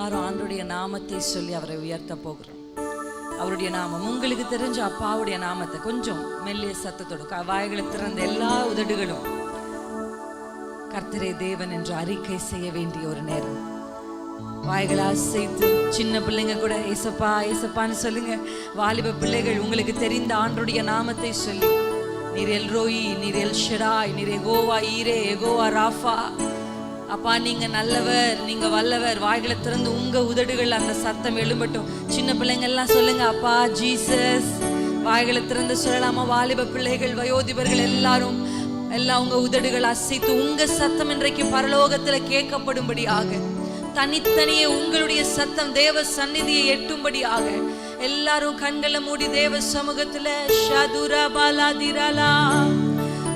எல்லாரும் ஆண்டவருடைய நாமத்தை சொல்லி அவரை உயர்த்த போகிறோம். அவருடைய நாமம் உங்களுக்கு தெரிஞ்ச அப்பாவுடைய நாமத்தை கொஞ்சம் மெல்லிய சத்தத்தோடு வாய்களை திறந்த எல்லா உதடுகளும் கர்த்தரே தேவன் என்று அறிக்கை செய்ய வேண்டிய ஒரு நேரம். வாய்களா சேர்த்து சின்ன பிள்ளைங்க கூட ஏசப்பா ஏசப்பான்னு சொல்லுங்க. வாலிப பிள்ளைகள் உங்களுக்கு தெரிந்த ஆண்டவருடைய நாமத்தை சொல்லி, நீர் எல் ரோயி, நீர் எல் ஷடாய், நீர் எகோவா ஈரே, எகோவா ராஃபா, அப்பா நீங்க நல்லவர், நீங்க வல்லவர். வாய்களை திறந்து உங்க உதடுகள் அந்த சத்தம் எழும்பட்டும். சின்ன பிள்ளைங்க எல்லாம் சொல்லுங்க அப்பா ஜீசஸ். வாய்களை திறந்து சொல்லலாமா? வாலிப பிள்ளைகள், வயோதிபர்கள் எல்லாரும் எல்லாம் உங்க உதடுகள் அசைத்து உங்க சத்தம் இன்றைக்கு பரலோகத்துல கேட்கப்படும்படியாக, தனித்தனியே உங்களுடைய சத்தம் தேவ சந்நிதியை எட்டும்படியாக எல்லாரும் கண்களை மூடி தேவ சமூகத்துல ஷதுரா பாலாதிரலா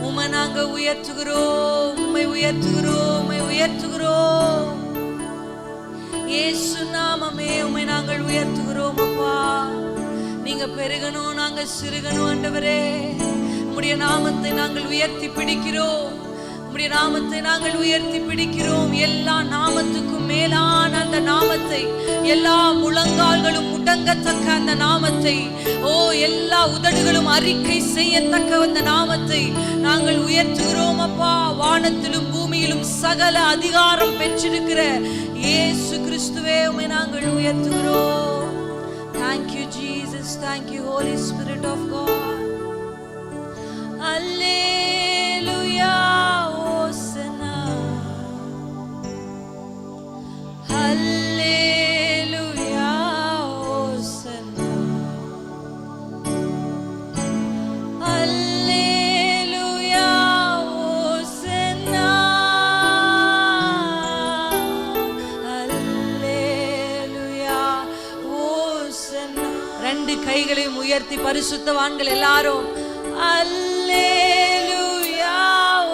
உம்மை நாங்க உயர்த்துகிறோம், உம்மை உயர்த்துகிறோம், உம்மை உயர்த்துகிறோம். இயேசு நாமமே உம்மை நாங்கள் உயர்த்துகிறோம். அப்பா நீங்க பெருகணும், நாங்க சிறுகணும். ஆண்டவரே உம்முடைய நாமத்தை நாங்கள் உயர்த்தி பிடிக்கிறோம், உம்முடைய நாமத்தை நாங்கள் உயர்த்தி பிடிக்கிறோம். எல்லா நாமத்துக்கும் மேலான அந்த நாமத்தை, எல்லா முழங்கால்களும் முடங்கத்தக்க அந்த நாமத்தை, ஓ எல்லா உதடுகளும் அறிக்கை செய்யத்தக்க அந்த நாமத்தை நாங்கள் உயர்த்துகிறோம். அப்பா வானத்திலும் பூமியிலும் சகல அதிகாரம் பெற்றிருக்கிற இயேசு கிறிஸ்துவே உம்மை நாங்கள் உயர்த்துகிறோம். Thank you Jesus, thank you Holy Spirit of God. Hallelujah. ரெண்டு கைகளையும் உயர்த்தி பரிசுத்தவான்கள் எல்லாரும் அல்லேலூயா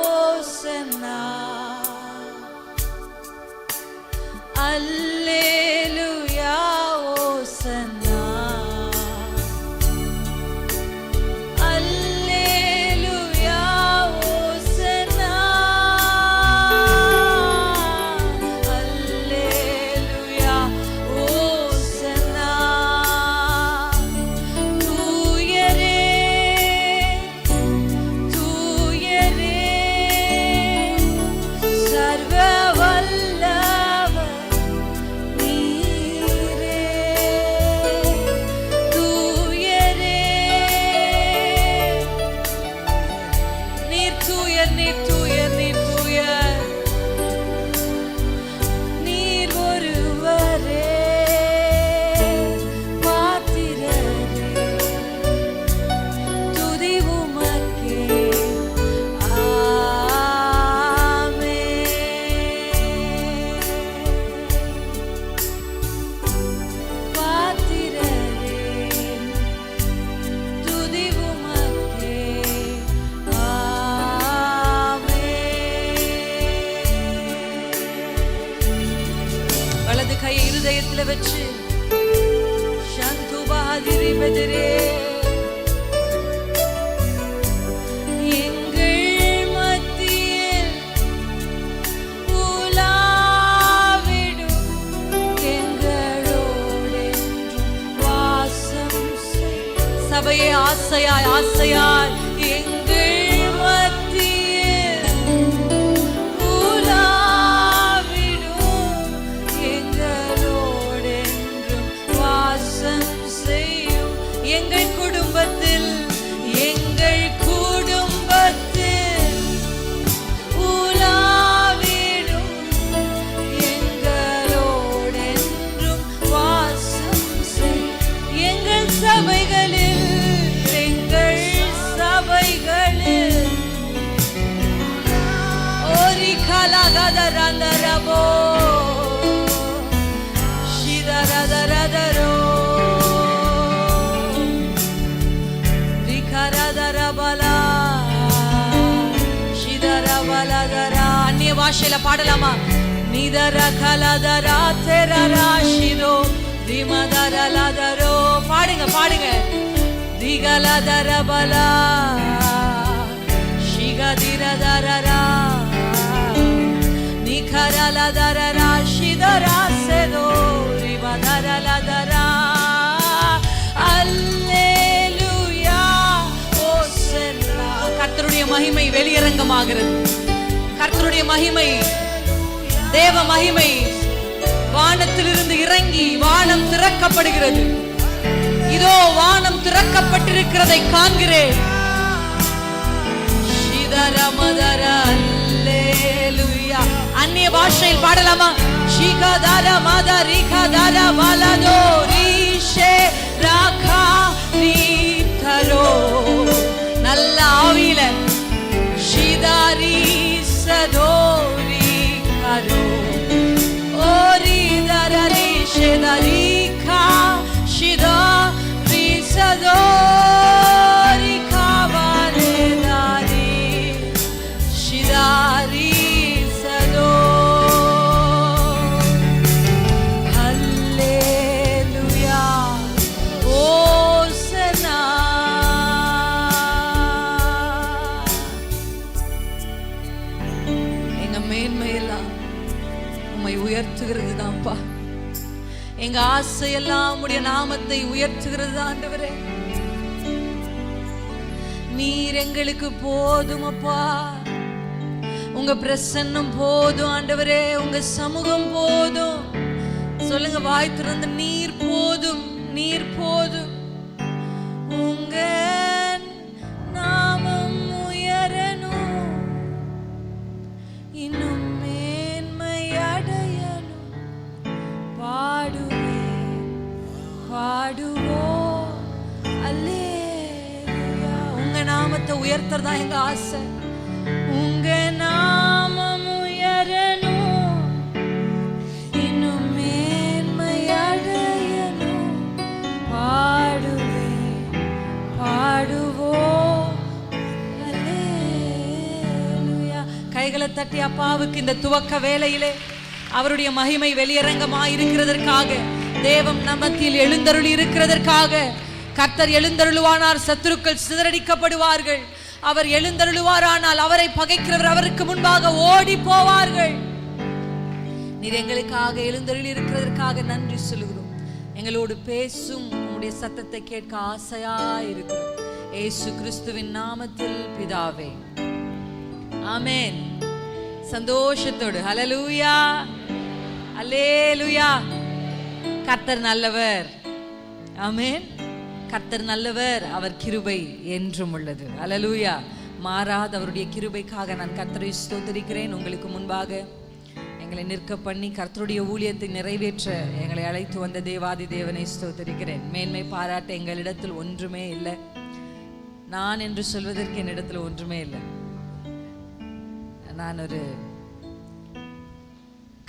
ஓசன்னா, அல்லேலூயா ஓசன்னா, அல்லேலூயா ஓசன்னா, அல்லேலூயா ஓசன்னா. வலது கையை இருதயத்துல வச்சு சந்துபாதிரி பெதரே எங்கள் மத்தியில் உலாவிடும் எங்களோடு வாசம் செய். சபையே ஆசையாய் ஆசையாய் எங்கள் மத்தியில் எங்கள் குடும்பத்தில், எங்கள் குடும்பத்தில் உலாவிடும் எங்களோடென்றும் வாசம் செய். எங்கள் சபைகளில், எங்கள் சபைகளில் ஓரி கலகதரந்தரபோ ஷிதரதரதரோ அந்நிய பாஷையில பாடலாமா? நிதர கலதரா தெரராஷிதோ திமதரலதரோ. பாடுங்க பாடுங்க. திகலதரபலா ஷிகதிரதரரா நிகரலதரரா ஷிதராசெதோ வெளியரங்கமாகிறது. கர்த்தருடைய மகிமை, தேவ மகிமை வானத்திலிருந்து இறங்கி வானம் திறக்கப்படுகிறது. இதோ வானம் திறக்கப்பட்டிருக்கிறதை காண்கிறேன். அந்நிய பாஷையில் பாடலாமா? நல்ல ஆவியில உயர்த்துகிறது தான்ப்பா. எங்க ஆசையெல்லாம் உடைய நாமத்தை உயர்த்துகிறது ஆண்டவரே. நீர் எங்களுக்கு போதும் அப்பா. உங்க பிரசன்னம் போதும் ஆண்டவரே. உங்க சமூகம் போதும். சொல்லுங்க வாய் திறந்து, நீர் போதும், நீர் போதும். உங்க நாமம் உயரணும், இன்னும் பாடுவோம் அல்லேலூயா. உங்க நாமத்தை உயர்த்தறதா எங்க ஆசை. உங்க நாமம் உயரணும், இன்னும் மேன்மை அடையணும். பாடுவோம் அல்லேலூயா. கைகளை தட்டி அப்பாவுக்கு இந்த துவக்க வேளையிலே அவருடைய மகிமை வெளியரங்கமாய் இருக்கிறதற்காக, தேவம் நமத்தில் எழுந்தருளி இருக்கிறதற்காக, கர்த்தர் எழுந்தருளுவானார் சத்துருக்கள் சிதறடிக்கப்படுவார்கள். அவர் எழுந்தருளுவாரானால் அவரை பகைக்கிறவர் அவருக்கு முன்பாக ஓடி போவார்கள். நீர் எங்களுக்காக எழுந்தருளி இருக்கிறதற்காக நன்றி சொல்லுகிறோம். எங்களோடு பேசும் உம்முடைய சத்தத்தை கேட்க ஆசையா இருக்கிறோம். இயேசு கிறிஸ்துவின் நாமத்தில் பிதாவே, ஆமென். சந்தோஷத்தோடு ஹல்லேலூயா, அல்லேலூயா. கர்த்தர் நல்லவர், ஆமென். கர்த்தர் நல்லவர், அவர் கிருபை என்றும் உள்ளது. ஹல்லேலூயா. மாறாத அவருடைய கிருபைக்காக நான் கர்த்தரை ஸ்தோத்திரிக்கிறேன். உங்களுக்கு முன்பாக எங்களை நிற்க பண்ணி கர்த்தருடைய ஊழியத்தை நிறைவேற்ற எங்களை அழைத்து வந்த தேவாதி தேவனை ஸ்தோத்திரிக்கிறேன். மேன்மை பாராட்ட எங்களிடத்தில் ஒன்றுமே இல்லை. நான் என்று சொல்வதற்கு என்னிடத்தில் ஒன்றுமே இல்லை. நான் ஒரு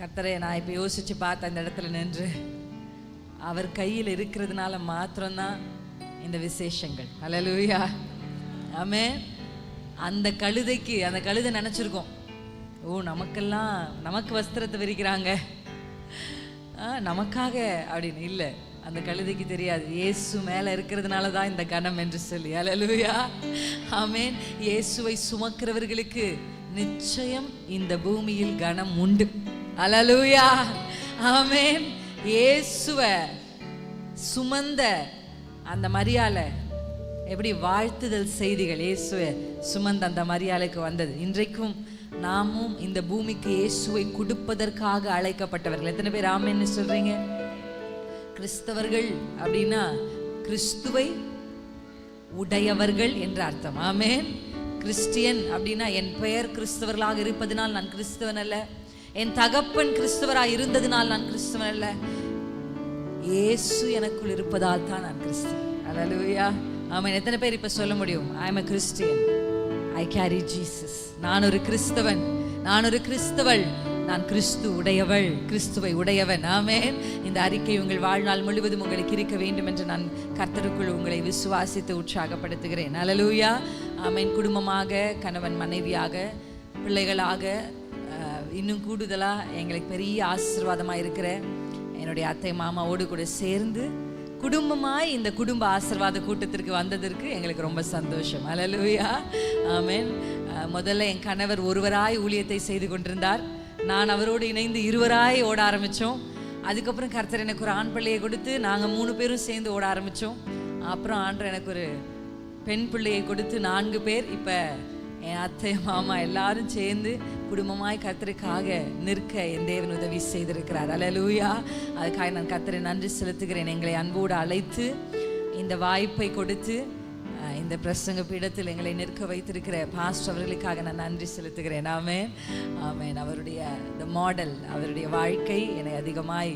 கர்த்தரை நான் இப்போ யோசிச்சு பார்த்த அந்த இடத்துல நின்று அவர் கையில் இருக்கிறதுனால மாத்திரம்தான் இந்த விசேஷங்கள். ஹல்லேலூயா, ஆமென். அந்த கழுதை நினைச்சிருக்கோம், ஓ நமக்கெல்லாம் நமக்கு வஸ்திரத்தை விரிக்கிறாங்க நமக்காக அப்படின்னு. இல்லை, அந்த கழுதைக்கு தெரியாது இயேசு மேலே இருக்கிறதுனால தான் இந்த கனம் என்று சொல்லி. ஹல்லேலூயா, ஆமென். இயேசுவை சுமக்கிறவர்களுக்கு நிச்சயம் இந்த பூமியில் கனம் உண்டு. ஹல்லேலூயா, ஆமென். இயேசுவை சுமந்த அந்த மரியாளை எப்படி வாழ்த்துதல் செய்திகள் இயேசுவை சுமந்த அந்த மரியாளுக்கு வந்தது. இன்றைக்கும் நாமும் இந்த பூமிக்கு இயேசுவை கொடுப்பதற்காக அழைக்கப்பட்டவர்கள். எத்தனை பேர் ஆமென்னு சொல்றீங்க? கிறிஸ்தவர்கள் அப்படின்னா கிறிஸ்துவை உடையவர்கள் என்ற அர்த்தம். ஆமென். கிறிஸ்டியன் அப்படின்னா என் பெயர் கிறிஸ்தவர்களாக இருப்பதனால் நான் கிறிஸ்தவன் அல்ல, என் தகப்பன் கிறிஸ்தவராக இருந்ததினால் நான் கிறிஸ்தவன் அல்ல, இயேசு எனக்குள் இருப்பதால் தான் நான் கிறிஸ்தவன். ஹல்லேலூயா, ஆமென். எத்தனை பேர் இப்ப சொல்ல முடியும், I am a Christian, I carry Jesus. நான் ஒரு கிறிஸ்தவன், நான் ஒரு கிறிஸ்தவள், நான் கிறிஸ்து உடையவள், கிறிஸ்துவை உடையவன். ஆமென். இந்த அறிக்கை உங்கள் வாழ்நாள் முழுவதும் உங்களுக்கு இருக்க வேண்டும் என்று நான் கர்த்தருக்குள் உங்களை விசுவாசித்து உற்சாகப்படுத்துகிறேன். ஹல்லேலூயா, ஆமென். குடும்பமாக, கணவன் மனைவியாக, பிள்ளைகளாக, இன்னும் கூடுதலாக எங்களுக்கு பெரிய ஆசீர்வாதமாக இருக்கிற என்னுடைய அத்தை மாமாவோடு கூட சேர்ந்து குடும்பமாய் இந்த குடும்ப ஆசீர்வாத கூட்டத்திற்கு வந்ததற்கு எங்களுக்கு ரொம்ப சந்தோஷம். ஹல்லேலூயா, ஆமென். முதல்ல என் கணவர் ஒருவராய் ஊழியத்தை செய்து கொண்டிருந்தார். நான் அவரோடு இணைந்து இருவராய் ஓட ஆரம்பித்தோம். அதுக்கப்புறம் கர்த்தர் எனக்கு ஒரு ஆண் பிள்ளையை கொடுத்து நாங்கள் 3 பேரும் சேர்ந்து ஓட ஆரம்பித்தோம். அப்புறம் ஆண்டவர் எனக்கு ஒரு பெண் பிள்ளையை கொடுத்து 4 பேர். இப்போ என் அத்தை மாமா எல்லாரும் சேர்ந்து குடும்பமாய் கர்த்தருக்காக நிற்க என் தேவன் உதவி செய்திருக்கிறார். அல்லேலூயா. அதுக்காக நான் கர்த்தரை நன்றி செலுத்துகிறேன். எங்களை அன்போடு அழைத்து இந்த வாய்ப்பை கொடுத்து இந்த பிரசங்க பீடத்தில் எங்களை நிற்க வைத்திருக்கிற பாஸ்டர் அவர்களுக்காக நான் நன்றி செலுத்துகிறேன். ஆமென், ஆமென். அவருடைய மாடல், அவருடைய வாழ்க்கை என்னை அதிகமாய்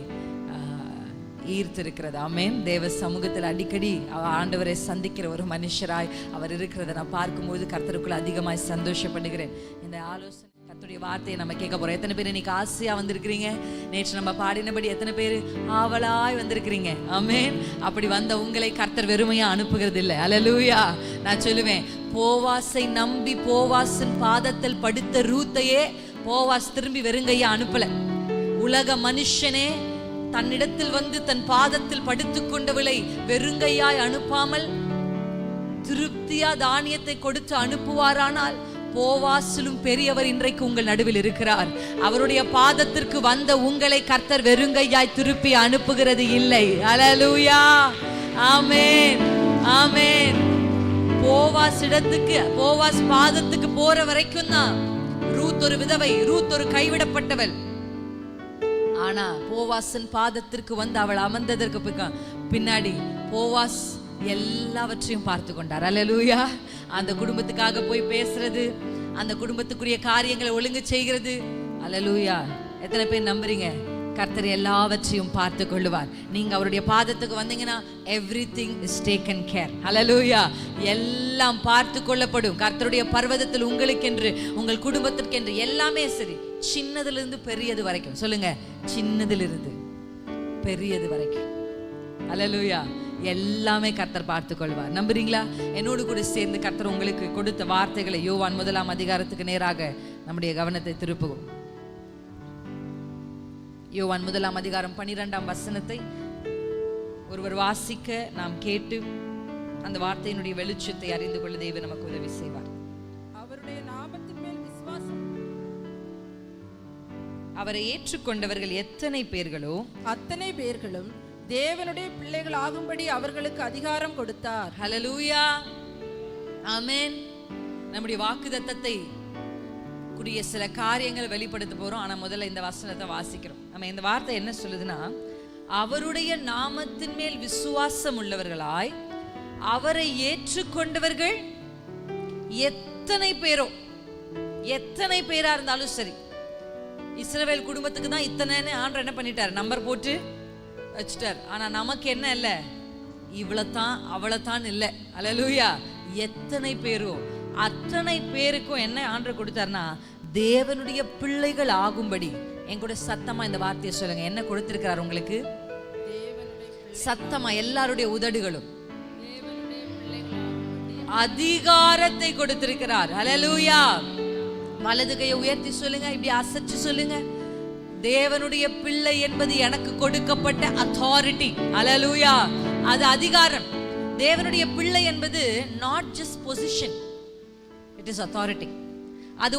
ஈர்த்திருக்கிறது. ஆமென். தேவ சமூகத்தில் அடிக்கடி ஆண்டவரை சந்திக்கிற ஒரு மனுஷராய் அவர் இருக்கிறத நான் பார்க்கும்போது கர்த்தருக்குள்ள அதிகமாய் சந்தோஷப்படுகிறேன். இந்த ஆலோசனை கர்த்தருடைய வார்த்தையை நம்ம கேட்க போறோம். எத்தனை பேர் இன்னைக்கு ஆசையா வந்திருக்கிறீங்க? நேற்று நம்ம பாடினபடி எத்தனை பேர் ஆவலாய் வந்திருக்கிறீங்க? ஆமென். அப்படி வந்த உங்களை கர்த்தர் வெறுமையா அனுப்புகிறது இல்லை. அல்லேலூயா. நான் சொல்லுவேன், போவாசை நம்பி போவாசின் பாதத்தில் படுத்த ரூத்தையே போவாஸ் திரும்பி வெறுங்கையா அனுப்பல. உலக மனுஷனே தன்னிடத்தில் வந்து தன் பாதத்தில் படுத்துக் கொண்டவளை வெறுங்கையாய் அனுப்பாமல் திருப்தியா தானியத்தை கொடுத்து அனுப்புவாரானால் போவாசிலும் பெரியவர் இன்றைக்கு உங்கள் நடுவில் இருக்கிறார். அவருடைய பாதத்திற்கு வந்த உங்களை கர்த்தர் வெறுங்கையாய் திருப்பி அனுப்புகிறது இல்லை. அல்லேலூயா. ஆமென், ஆமென். போவாஸ் பாதத்துக்கு போற வரைக்கும் தான் ரூத் ஒரு விதவை, ரூத் ஒரு கைவிடப்பட்டவள். ஆனா போவாசின் பாதத்திற்கு வந்து அவள் அமர்ந்ததற்கு பின்னாடி போவாஸ் எல்லாவற்றையும் பார்த்து கொண்டார். அல்லேலூயா. அந்த குடும்பத்துக்காக போய் பேசுறது, அந்த குடும்பத்துக்குரிய காரியங்களை ஒழுங்கு செய்கிறது. அல்லேலூயா. எத்தனை பேர் நம்புறீங்க? கர்த்தர் எல்லாவற்றையும் பார்த்து கொள்ளுவார். நீங்க அவருடைய பாதத்துக்கு வந்தீங்கன்னா everything is taken care. அல்லேலூயா. எல்லாம் பார்த்து கொள்ளப்படும். கர்த்தருடைய பர்வதத்தில் உங்களுக்கென்று, உங்கள் குடும்பத்திற்கென்று எல்லாமே சரி, சின்னதிலிருந்து பெரியது வரைக்கும். சொல்லுங்க, சின்னதிலிருந்து பெரியது வரைக்கும். அல்லேலூயா. எல்லாமே கர்த்தர் பார்த்து கொள்வார். நம்புறீங்களா? என்னோடு கூட சேர்ந்து கர்த்தர் உங்களுக்கு கொடுத்த வார்த்தைகளை யோவான் 1 அதிகாரத்துக்கு நேராக நம்முடைய கவனத்தை திருப்புவோம். யோவான் 1 அதிகாரம் 12 வசனத்தை ஒருவர் வாசிக்க நாம் கேட்டு அந்த வார்த்தையினுடைய வெளிச்சத்தை அறிந்து கொள்ள தேவன் நமக்கு உதவி செய்வார். அவருடைய நாமத்தின் மேல் விசுவாசம், அவரை ஏற்றுக்கொண்டவர்கள் எத்தனை பேர்களோ அத்தனை பேர்களும் தேவனுடைய பிள்ளைகள் ஆகும்படி அவர்களுக்கு அதிகாரம் கொடுத்தார். ஹல்லேலூயா. ஆமென். நம்முடைய வாக்குத்தத்தத்தை கூடிய சில காரியங்கள் வெளிப்படுத்த போறோம். ஆனா முதல்ல இந்த வசனத்தை வாசிக்கிறோம். நம்ம இந்த வார்த்தை என்ன சொல்லுதுன்னா, அவருடைய நாமத்தின் மேல் விசுவாசம் உள்ளவர்களாய் அவரை ஏற்றுக்கொண்டவர்கள் எத்தனை பேரோ, எத்தனை பேரா இருந்தாலும் சரி. இஸ்ரவேல் குடும்பத்துக்கு தான் இத்தனைன்னு ஆண்டவர் என்ன பண்ணிட்டார், நம்பர் போட்டு வச்சுட்டார். ஆனா நமக்கு என்ன இல்ல, இவ்வளவுதான் அவ்வளவுதான் இல்ல. அல்லேலூயா. எத்தனை பேரோ அத்தனை பேருக்கும் என்ன ஆண்டவர் கொடுத்தார்னா, தேவனுடைய பிள்ளைகள் ஆகும்படி. என் கூட சத்தமா இந்த வார்த்தையை சொல்லுங்க. என்ன கொடுத்திருக்கிறார் உங்களுக்கு? சத்தமா எல்லாருடைய உதடுகளும் அதிகாரத்தை கொடுத்திருக்கிறார். அல்லேலூயா. வலது கையை உயர்த்தி சொல்லுங்க, இப்படி அசைச்சு சொல்லுங்க, தேவனுடைய பிள்ளை என்பது எனக்கு கொடுக்கப்பட்ட அத்தாரிட்டி. அல்லேலூயா. அது அதிகாரம். தேவனுடைய பிள்ளை என்பது not just position, it is authority. அது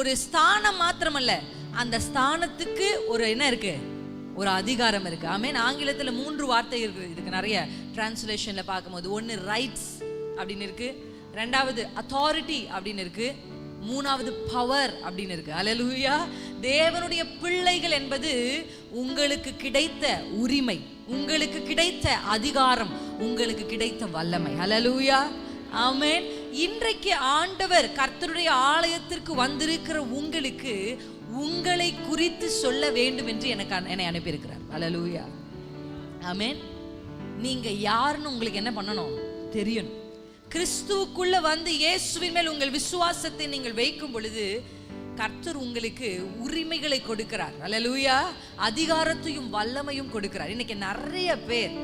ஒரு ஸ்தானம் மாத்திரமல்ல, அந்த ஸ்தானத்துக்கு ஒரு என்ன இருக்கு, ஒரு அதிகாரம் இருக்கு. ஆமென். ஆங்கிலத்துல 3 வார்த்தை இருக்கு. இதுக்கு நிறைய டிரான்ஸ்லேஷன்ல பார்க்கும்போது, ஒன்னு ரைட்ஸ் அப்படின்னு இருக்கு, ரெண்டாவது அத்தாரிட்டி அப்படின்னு இருக்கு, மூணாவது பவர் அப்படின்னு இருக்கு. அல்லேலூயா. தேவனுடைய பிள்ளைகள் என்பது உங்களுக்கு கிடைத்த உரிமை, உங்களுக்கு கிடைத்த அதிகாரம், உங்களுக்கு கிடைத்த வல்லமை. அல்லேலூயா. ஆமென். இன்றைக்கு ஆண்டவர் கர்த்தருடைய ஆலயத்திற்கு வந்திருக்கிற உங்களுக்கு உங்களை குறித்து சொல்ல வேண்டும் என்று என்னை அனுப்பியிருக்கிறார். அல்லேலூயா. ஆமென். நீங்க யாருன்னு உங்களுக்கு என்ன பண்ணணும், தெரியணும். கிறிஸ்துவுக்குள்ள வந்து இயேசுவின் மேல் உங்கள் விசுவாசத்தை நீங்கள் வைக்கும் பொழுது கர்த்தர் உங்களுக்கு உரிமைகளை கொடுக்கிறார். அல்லேலூயா. அதிகாரத்தையும் வல்லமையும் கொடுக்கிறார். இன்னைக்கு நிறைய பேர்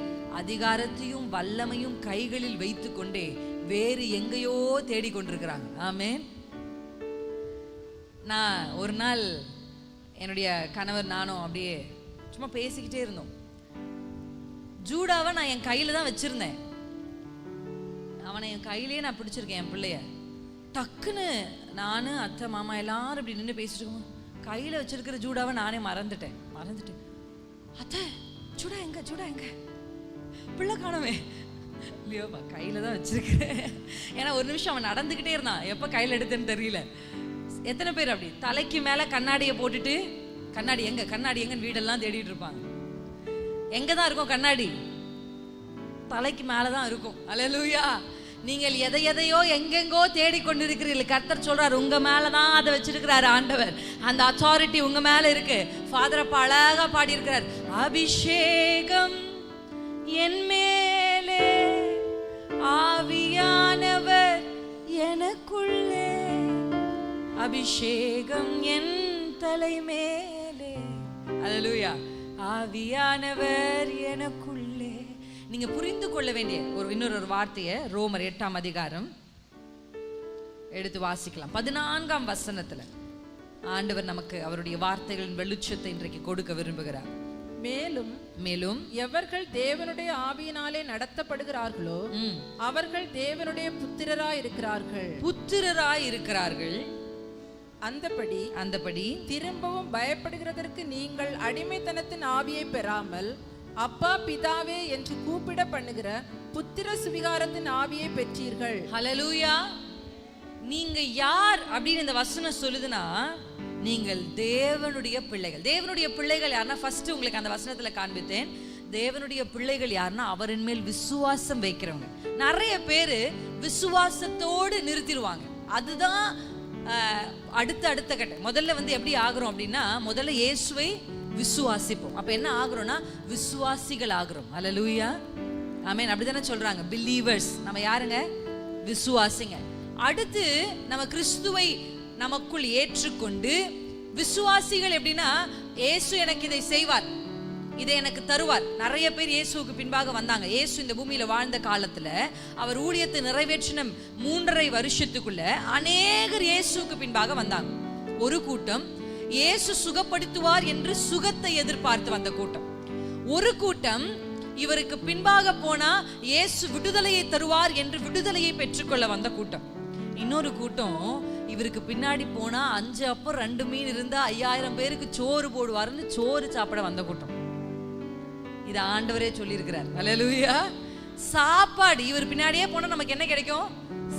அதிகாரத்தையும் வல்லமையும் கைகளில் வைத்துக் கொண்டே வேறு எங்கேயோ தேடிக்கொண்டிருக்கிறாங்க. ஆமென். நான் ஒரு நாள் என்னுடைய கணவர் நானும் அப்படியே சும்மா பேசிக்கிட்டே இருந்தோம். ஜூடாவை நான் என் கையில தான் வச்சிருந்தேன். அவனை என் கையிலேயே நான் பிடிச்சிருக்கேன், என் பிள்ளைய. டக்குன்னு நானு அத்தை மாமா எல்லாரும் இப்படி நின்று பேசிட்டு இருக்கோம். கையில வச்சிருக்கிற ஜூடாவை நானே மறந்துட்டேன். அத்தை ஜூடா எங்க, ஜூடா எங்க, பிள்ளை காணவே. இல்லையோப்பா, கையில தான் வச்சிருக்கேன். ஏன்னா ஒரு நிமிஷம் அவன் நடந்துக்கிட்டே இருந்தான், எப்போ கையில் எடுத்தேன்னு தெரியல. எத்தனை பேர் அப்படி தலைக்கு மேலே கண்ணாடியை போட்டுட்டு கண்ணாடி எங்கன்னு வீடெல்லாம் தேடிட்டு இருப்பாங்க. எங்கே தான் இருக்கும் கண்ணாடி? தலைக்கு மேலே தான் இருக்கும். அல்லேலூயா. நீங்கள் எதையோ எங்கெங்கோ தேடிக்கொண்டிருக்கிறீர்கள். கர்த்தர் சொல்றாரு, உங்க மேலதான் அதை வச்சிருக்கிறாரு ஆண்டவர். அந்த அத்தாரிட்டி உங்க மேல இருக்கு. ஃபாதர் அப்பா அழகா பாடி இருக்கிறார், அபிஷேகம் என் மேலே, ஆவியானவர் எனக்குள்ளே, அபிஷேகம் என் தலை மேலே. அல்லேலூயா. ஆவியானவர் எனக்குள்ளே. நீங்க புரிந்து கொள்ள வேண்டிய இன்னொரு வார்த்தையை ரோமர் 8ஆம் அதிகாரம் எடுத்து வாசிக்கலாம். 14ஆம் வசனத்துல ஆண்டவர் நமக்கு அவருடைய வார்த்தைகளின் வெளிச்சத்தை இன்றைக்கு கொடுக்க விரும்புகிறார். மேலும் எவர்கள் தேவனுடைய ஆவியினாலே நடத்தப்படுகிறார்களோ அவர்கள் தேவனுடைய புத்திரராய் இருக்கிறார்கள். அந்தபடி திரும்பவும் பயப்படுகிறதற்கு நீங்கள் அடிமைத்தனத்தின் ஆவியை பெறாமல் அப்பா பிதாவே என்று கூப்பிட பண்ணுகிற புத்திர சுவிகாரத்தின் ஆவியை பெற்றீர்கள். ஹல்லேலூயா. நீங்க யார் அப்படின்னு இந்த வசனம் சொல்லுதுன்னா, நீங்கள் தேவனுடைய பிள்ளைகள். தேவனுடைய பிள்ளைகள் யாருன்னா, ஃபர்ஸ்ட் உங்களுக்கு அந்த வசனத்துல காண்பித்தேன். தேவனுடைய பிள்ளைகள் யாருன்னா, அவரின் மேல் விசுவாசம் வைக்கிறவங்க. நிறைய பேரு விசுவாசத்தோடு நிறுத்திடுவாங்க. அதுதான் அடுத்த கட்டம். முதல்ல எப்படி ஆகிறோம் அப்படின்னா, முதல்ல இயேசுவை விசுவாசிப்போம். அப்ப என்ன ஆகுறோம்னா, விசுவாசிகள் ஆகுறோம். அல்லேலூயா. ஆமென். அப்படிதானே சொல்றாங்க, பிலீவர்ஸ். நம்ம யாருங்க? விசுவாசிங்க. அடுத்து நம்ம கிறிஸ்துவை நமக்குள் ஏற்றுக்கொண்டு விசுவாசிகள். எப்படின்னா, இயேசு எனக்கு இதை செய்வார், இதை எனக்கு தருவார். நிறைய பேர் இயேசுவுக்கு பின்பாக வந்தாங்க. இயேசு இந்த பூமியில வாழ்ந்த காலத்துல அவர் ஊழியத்தை நிறைவேற்றின 3.5 வருஷத்துக்குள்ள அநேகர் இயேசுவுக்கு பின்பாக வந்தாங்க. ஒரு கூட்டம் இயேசு சுகப்படுத்துவார் என்று சுகத்தை எதிர்பார்த்து வந்த கூட்டம். ஒரு கூட்டம் இவருக்கு பின்பாக போனா இயேசு விடுதலையை தருவார் என்று விடுதலையை பெற்றுக்கொள்ள வந்த கூட்டம். இன்னொரு கூட்டம் இவருக்கு பின்னாடி போனா 5 அப்பம் 2 மீன் இருந்தா 5000 பேருக்கு சோறு போடுவாருன்னு சோறு சாப்பிட வந்த கூட்டம். இது ஆண்டவரே சொல்லி இருக்கிறார். அல்லேலூயா. சாப்பாடு, இவர் பின்னாடியே போனா நமக்கு என்ன கிடைக்கும்?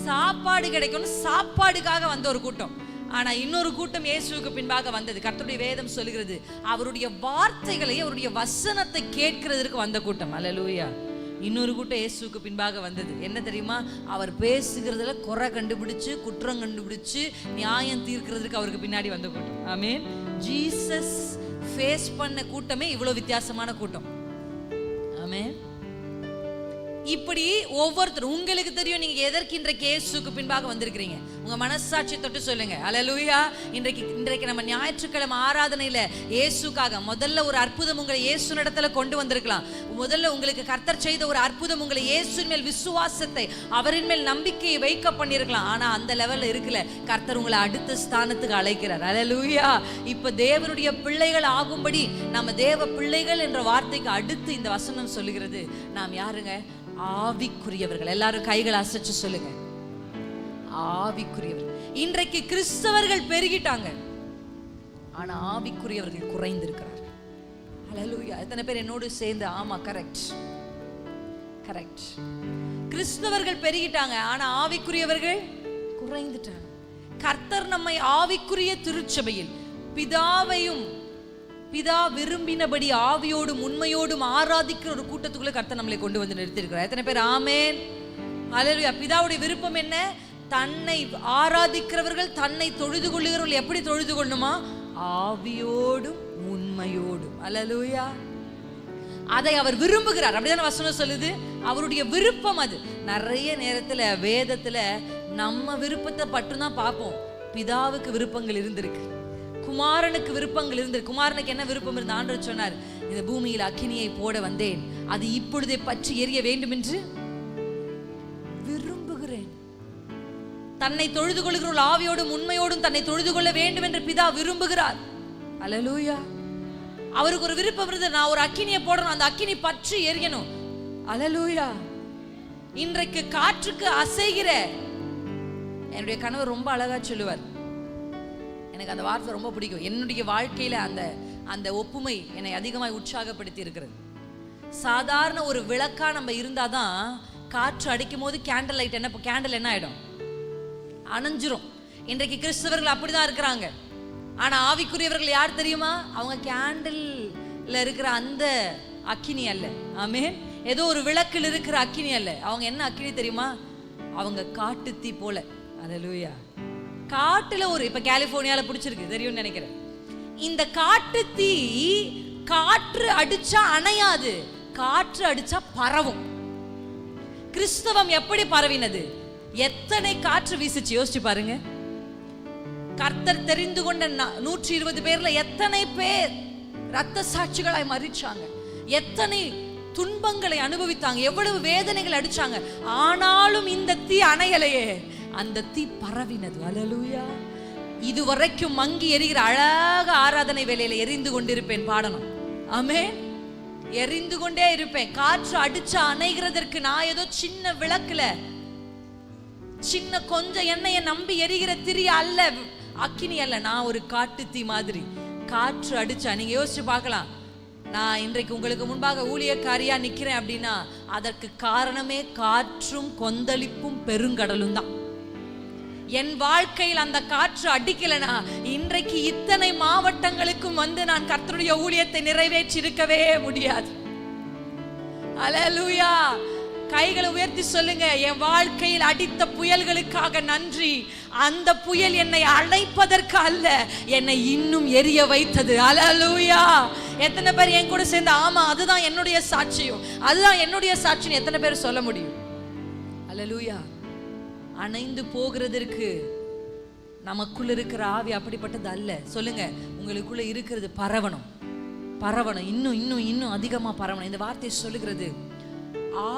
சாப்பாடு கிடைக்கும். சாப்பாடுக்காக வந்த ஒரு கூட்டம். ஆனா இன்னொரு கூட்டம் இயேசுவுக்கு பின்பாக வந்தது. கர்த்தருடைய வேதம் சொல்லுகிறது, அவருடைய வார்த்தைகளை, அவருடைய வசனத்தை கேட்கிறதுக்கு வந்த கூட்டம். அல்லேலூயா. இன்னொரு கூட்டம் இயேசுவுக்கு பின்பாக வந்தது. என்ன தெரியுமா? அவர் பேசுகிறதுல குறை கண்டுபிடிச்சு, குற்றம் கண்டுபிடிச்சு, நியாயம் தீர்க்கிறதுக்கு அவருக்கு பின்னாடி வந்த கூட்டம். ஆமென். ஜீசஸ் ஃபேஸ் பண்ண கூட்டமே இவ்வளவு வித்தியாசமான கூட்டம். ஆமென். இப்படி ஒவ்வொருத்தரும் உங்களுக்கு தெரியும் நீங்க எதற்கு இன்றைக்கு இயேசுக்கு பின்பாக வந்திருக்கிறீங்க. உங்க மனசாட்சி தொட்டு சொல்லுங்க. அல்லேலூயா. இன்றைக்கு நம்ம ஞாயிற்றுக்கிழமை ஆராதனையில இயேசுக்காக முதல்ல ஒரு அற்புதம் உங்களை இயேசு இடத்துல கொண்டு வந்திருக்கலாம். முதல்ல உங்களுக்கு கர்த்தர் செய்த ஒரு அற்புதம் உங்களை இயேசுவின் மேல் விசுவாசத்தை, அவரின் மேல் நம்பிக்கையை வைக்க பண்ணிருக்கலாம். ஆனா அந்த லெவல்ல இருக்கல. கர்த்தர் உங்களை அடுத்த ஸ்தானத்துக்கு அழைக்கிறார். அல்லேலூயா. இப்ப தேவனுடைய பிள்ளைகள் ஆகும்படி, நம்ம தேவ பிள்ளைகள் என்ற வார்த்தைக்கு அடுத்து இந்த வசனம் சொல்லுகிறது, நாம் யாருங்க? ஆவிக்குரியவர்கள். எல்லாரும் கைகளை அசைச்சு சொல்லுங்க, ஆவிக்குரியவர்கள். இன்றைக்கு கிறிஸ்தவர்கள் பெருகிட்டாங்க, ஆனா ஆவிக்குரியவர்கள் குறைந்திருக்கிறார்கள். ஹல்லேலூயா. எத்தனை பேர் என்னோடு சேர்ந்து ஆமா கரெக்ட்? கிறிஸ்தவர்கள் பெருகிட்டாங்க, ஆனா ஆவிக்குரியவர்கள் குறைந்துட்டாங்க. கர்த்தர் நம்மை ஆவிக்குரிய திருச்சபையில் பிதா விரும்பினபடி ஆவியோடும் உண்மையோடும் ஆராதிக்கிற ஒரு கூட்டத்துக்குள்ள கர்த்தர் நம்மளை கொண்டு வந்து நிறுத்தியிருக்கிறார். எத்தனை பேர் ஆமென்? அல்லேலூயா. பிதாவுடைய விருப்பம் என்ன? தன்னை ஆராதிக்கிறவர்கள், தன்னை தொழுது கொள்ளுகிறவர்கள் எப்படி தொழுது கொள்ளணுமா? ஆவியோடும் உண்மையோடும். அல்லேலூயா. அதை அவர் விரும்புகிறார். அப்படிதான வசனம் சொல்லுது. அவருடைய விருப்பம் அது. நிறைய நேரத்துல வேதத்துல நம்ம விருப்பத்தை மட்டும்தான் பார்ப்போம். பிதாவுக்கு விருப்பங்கள் இருந்திருக்கு, குமாரனுக்கு விருப்பங்கள் இருந்திருக்கு. குமாரனுக்கு என்ன விருப்பம் இருந்த? ஆண்டவர் சொன்னார், இந்த பூமியில் அக்கினியை போட வந்தேன், அது இப்பொழுதே பற்றி எரிய வேண்டும் என்று விரும்புகிறேன். தன்னை தொழுது கொள்ளுகிறவர்கள் ஆவியோடும் உண்மையோடும் தன்னை தொழுது கொள்ள வேண்டும் என்று பிதா விரும்புகிறார். அல்லேலூயா. அவருக்கு ஒரு விருப்பம் இருந்தது, நான் ஒரு அக்கினியை போடணும், அந்த அக்கினி பற்றி எரியணும். அல்லேலூயா. இன்றைக்கு காற்றுக்கு அசைகிற, என்னுடைய கணவர் ரொம்ப அழகா சொல்லுவார், எனக்கு அந்த வார்த்தை ரொம்ப பிடிக்கும். என்னுடைய வாழ்க்கையில அந்த ஒப்புமை என்னை அதிகமாக உற்சாகப்படுத்தி இருக்கிறது. சாதாரண ஒரு விளக்கா நம்ம இருந்தாதான் காற்று அடிக்கும் போது கேண்டில் லைட் கேண்டில் என்ன ஆயிடும்? அணைஞ்சிரும். இன்றைக்கு கிறிஸ்தவர்கள் அப்படிதான் இருக்கிறாங்க. ஆனா ஆவிக்குரியவர்கள் யார் தெரியுமா? அவங்க கேண்டில்ல இருக்கிற அந்த அக்கினி அல்ல. ஆமென். ஏதோ ஒரு விளக்கில் இருக்கிற அக்கினி அல்ல. அவங்க என்ன அக்கினி தெரியுமா? அவங்க காட்டு தீ போல. அல்லேலூயா. காட்டுல இப்ப கலிபோர்னியால பிடிச்சிருக்கு தெரியும்னு நினைக்கிறேன். இந்த காட்டு தீ காற்று அடிச்சா அணையாது, காற்று அடிச்சா பரவும். கிறிஸ்தவம் எப்படி பரவினது? எத்தனை காற்று வீசுச்சு யோசிச்சு பாருங்க. கர்த்தர் தெரிந்து கொண்ட 120 பேர்ல எத்தனை பேர் ரத்த சாட்சிகளாய் மரிச்சாங்க, எத்தனை துன்பங்களை அனுபவித்தாங்க, எவ்வளவு வேதனைகள் அடிச்சாங்க. ஆனாலும் இந்த தீ அணையலையே, அந்த தீ பரவினது. அல்லேலூயா. இதுவரைக்கும் மங்கி எரிகிற அழக ஆராதனை வேலையில எரிந்து கொண்டிருப்பேன் பாடணும். ஆமென். எரிந்து கொண்டே இருப்பேன். காற்று அடிச்சா அணைகிறதற்கு நான் ஏதோ சின்ன விளக்குல சின்ன கொஞ்சம் எண்ணெயை நம்பி எரிகிற திரி அல்ல, அக்கினி அல்ல. நான் ஒரு காட்டு தீ மாதிரி. காற்று அடிச்சா நீங்க யோசிச்சு பார்க்கலாம். நான் இன்றைக்கு உங்களுக்கு முன்பாக ஊழியக்காரியா நிக்கிறேன் அப்படின்னா அதற்கு காரணமே காற்றும் கொந்தளிப்பும் பெருங்கடலும் தான். என் வாழ்க்கையில் அந்த காற்று அடிக்கலனா இன்றைக்கு இத்தனை மாவட்டங்களுக்கும் நான் கர்த்தருடைய ஊழியத்தை நிறைவேற்றி இருக்கவே முடியாது. அல்லேலூயா. கைகளை உயர்த்தி சொல்லுங்க, என் வாழ்க்கையில் அடித்த புயல்களுக்காக நன்றி. அந்த புயல் என்னை அணைப்பதற்கு அல்ல, என்னை இன்னும் எரிய வைத்தது. அல்லேலூயா. எத்தனை பேர் என் கூட சேர்ந்து ஆமா அதுதான் என்னுடைய சாட்சியம், அதுதான் என்னுடைய சாட்சியம் எத்தனை பேர் சொல்ல முடியும்? அல்லேலூயா. அணைந்து போகிறதற்கு நமக்குள்ள இருக்கிற ஆவி அப்படிப்பட்டது அல்ல. சொல்லுங்க, உங்களுக்குள்ள இருக்கிறது பரவணும், பரவணும், இன்னும் இன்னும் இன்னும் அதிகமா பரவணும். இந்த வார்த்தை சொல்லுகிறது,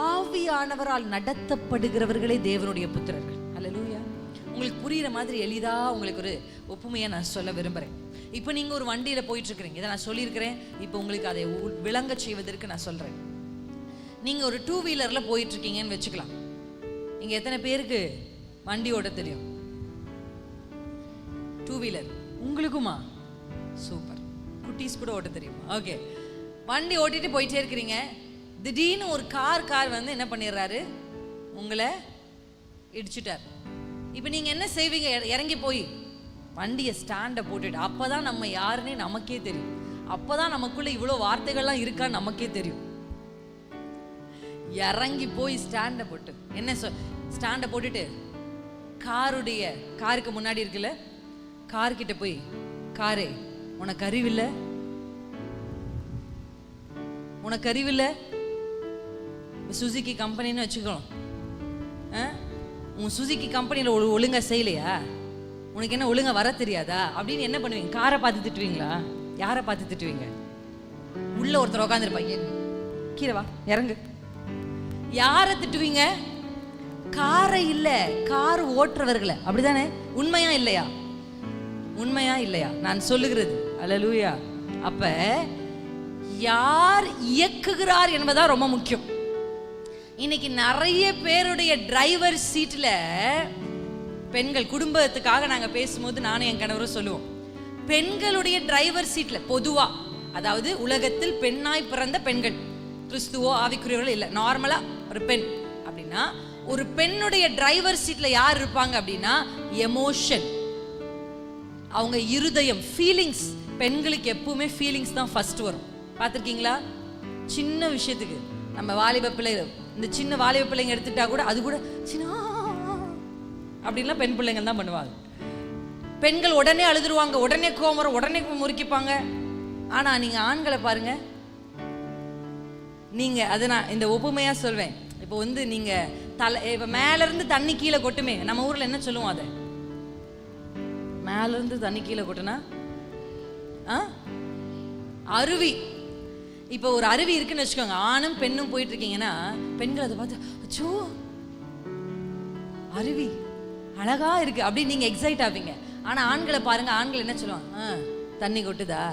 ஆவியானவரால் நடத்தப்படுகிறவர்களே தேவனுடைய புத்திரர்கள். அல்லேலூயா. உங்களுக்கு புரியுற மாதிரி எளிதா உங்களுக்கு ஒரு ஒப்புமையை நான் சொல்ல விரும்புறேன். இப்போ நீங்க ஒரு வண்டியில போயிட்டு இருக்கிறீங்க, இதை நான் சொல்லியிருக்கிறேன். இப்போ உங்களுக்கு அதை விளங்க செய்வதற்கு நான் சொல்றேன். நீங்க ஒரு 2 வீலர்ல போயிட்டு இருக்கீங்கன்னு வச்சுக்கலாம். இங்க எத்தனை பேருக்கு வண்டி ஓட்ட தெரியும்? 2 வீலர் உங்களுக்குமா? சூப்பர். குட்டீஸ் கூட ஓட்ட தெரியுமா? ஓகே. வண்டி ஓட்டிட்டு போயிட்டே இருக்கிறீங்க. திடீர்னு ஒரு கார் வந்து என்ன பண்ணிடுறாரு? உங்களை இடிச்சுட்டார். இப்போ நீங்க என்ன செய்வீங்க? இறங்கி போய் வண்டியை ஸ்டாண்டை போட்டுட்டு, அப்பதான் நம்ம யாருன்னே நமக்கே தெரியும், அப்பதான் நமக்குள்ள இவ்வளோ வார்த்தைகள்லாம் இருக்கான்னு நமக்கே தெரியும். இறங்கி போய் ஸ்டாண்டை போட்டு ஸ்டாண்டை போட்டுட்டு காருக்கு முன்னாடி இருக்குல்ல, கார்கிட்ட போய், காரே உனக்கு அறிவில்லை, உனக்கு அறிவில்லை, சுசுகி கம்பெனின்னு வச்சுக்கணும், உன் சுசுகி கம்பெனியில் ஒழுங்கா செய்யலையா, உனக்கு என்ன ஒழுங்கா வர தெரியாதா அப்படின்னு என்ன பண்ணுவீங்க? காரை பார்த்து திட்டுவீங்களா? யாரை பார்த்து திட்டுவீங்க? உள்ள ஒருத்தர் உட்காந்துருப்பாங்க, கீழே வா இறங்கு. யாரை திட்டுவீங்க? காரை இல்ல, கார் ஓட்டுறவர்களை. அப்படிதானே? உண்மையா இல்லையா? உண்மையா இல்லையா நான் சொல்லுகிறது? அல்லேலூயா. அப்ப யார் இயக்குகிறார் என்பதா ரொம்ப முக்கியம். இன்னைக்கு நிறைய பேருடைய டிரைவர் சீட்ல பெண்கள், குடும்பத்துக்காக நாங்க பேசும்போது நானும் என் கணவரும் சொல்லுவோம், பெண்களுடைய டிரைவர் சீட்ல பொதுவா, அதாவது உலகத்தில் பெண்ணாய் பிறந்த பெண்கள், கிறிஸ்துவோ ஆவிக்குரியவர்கள் இல்ல, நார்மலா ஒரு பெண் அப்படின்னா, ஒரு பெண்ணுடைய டிரைவர் சீட்ல யார் இருப்பாங்க அப்படின்னா எமோஷன், அவங்க இருதயம், ஃபீலிங்ஸ். பெண்களுக்கு எப்பவுமே ஃபீலிங்ஸ் தான் ஃபர்ஸ்ட் வரும். பார்த்துருக்கீங்களா? சின்ன விஷயத்துக்கு நம்ம வாலிப பிள்ளைகள், இந்த சின்ன வாலிப பிள்ளைங்க எடுத்துட்டா கூட அது கூட சின்ன அப்படின்லாம் பெண் பிள்ளைங்க தான் பண்ணுவாங்க. பெண்கள் உடனே அழுதுருவாங்க, உடனே கோவம் வரும், உடனே முறிக்கிப்பாங்க. ஆனா நீங்க ஆண்களை பாருங்க, நீங்க அதை நான் இந்த ஒப்புமையா சொல்வேன். இப்போ வந்து நீங்க இப்ப மேல இருந்து தண்ணி கீழே கொட்டுமே, நம்ம ஊர்ல என்ன சொல்லுவோம்? அதை மேல இருந்து தண்ணி கீழே கொட்டுனா அருவி. இப்போ ஒரு அருவி இருக்குன்னு வச்சுக்கோங்க, ஆணும் பெண்ணும் போயிட்டு இருக்கீங்கன்னா பெண்கள் அதை பார்த்து அச்சோ அருவி அழகா இருக்கு அப்படின்னு நீங்க எக்ஸைட் ஆவீங்க. ஆனா ஆண்களை பாருங்க, ஆண்கள் என்ன சொல்லுவாங்க? தண்ணி கொட்டுதா.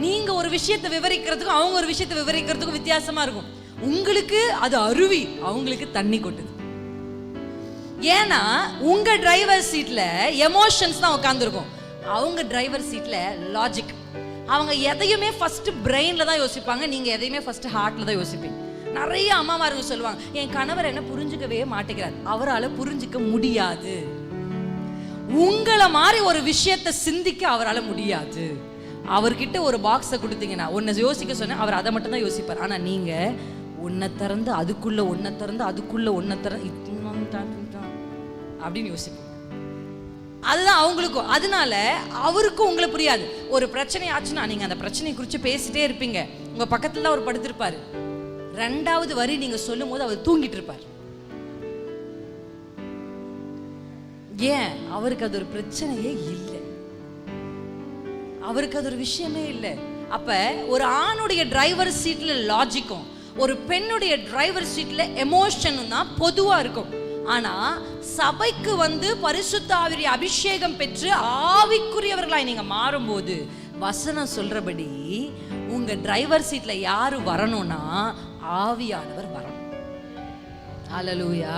நீங்க ஒரு விஷயத்தை விவரிக்கிறதுக்கும் அவங்க ஒரு விஷயத்தை விவரிக்கிறதுக்கும் வித்தியாசமா இருக்கும். உங்களுக்கு அது அருவி, அவங்களுக்கு தண்ணி கொட்டுது. ஏன்னா உங்க டிரைவர் சீட்ல எமோஷன்ஸ் தான் உட்கார்ந்துருக்கும், அவங்க டிரைவர் சீட்ல லாஜிக். அவங்க எதையுமே ஃபர்ஸ்ட் பிரெயின்ல தான் யோசிப்பாங்க, நீங்க எதையுமே ஃபர்ஸ்ட் ஹார்ட்ல தான் யோசிப்பீங்க. நிறைய அம்மாமாருங்க சொல்லுவாங்க, என் கணவர் என்ன புரிஞ்சுக்கவே மாட்டேங்கிறார். அவரால் புரிஞ்சுக்க முடியாது. உங்களை மாதிரி ஒரு விஷயத்தை சிந்திக்க அவரால் முடியாது. அவர்கிட்ட ஒரு பாக்ஸை கொடுத்தீங்கன்னா ஒன்ன யோசிக்க சொன்ன அவர் அதை மட்டும் தான் யோசிப்பார். ஆனா நீங்க ஒன்ன திறந்து அதுக்குள்ள ஒன்ன திறந்து அதுக்குள்ள ஒன்ன திறந்து அப்படின்னு யோசிப்பீங்க. அதுதான் அவங்களுக்கும். அதனால அவருக்கும் உங்களை புரியாது. ஒரு பிரச்சனை ஆச்சுன்னா நீங்க அந்த பிரச்சனையை குறித்து பேசிட்டே இருப்பீங்க. உங்க பக்கத்துல தான் அவர் படுத்திருப்பாரு. 2வது வரி நீங்க சொல்லும் போது அவர் தூங்கிட்டு இருப்பார். ஏன்? அவருக்கு அது ஒரு பிரச்சனையே இல்லை, அவருக்கு அது ஒரு விஷயமே இல்லை. அப்ப ஒரு ஆணுடைய டிரைவர் சீட்ல லாஜிக்கும் ஒரு பெண்ணுடைய டிரைவர் சீட்ல எமோஷனும் தான் பொதுவா இருக்கும். ஆனா சபைக்கு வந்து பரிசுத்த ஆவியுடைய அபிஷேகம் பெற்று ஆவிக்குரியவர்களாய் நீங்க மாறும்போது வசனம் சொல்றபடி உங்க டிரைவர் சீட்ல யாரு வரணும்னா ஆவியானவர் வரணும். ஹல்லேலூயா.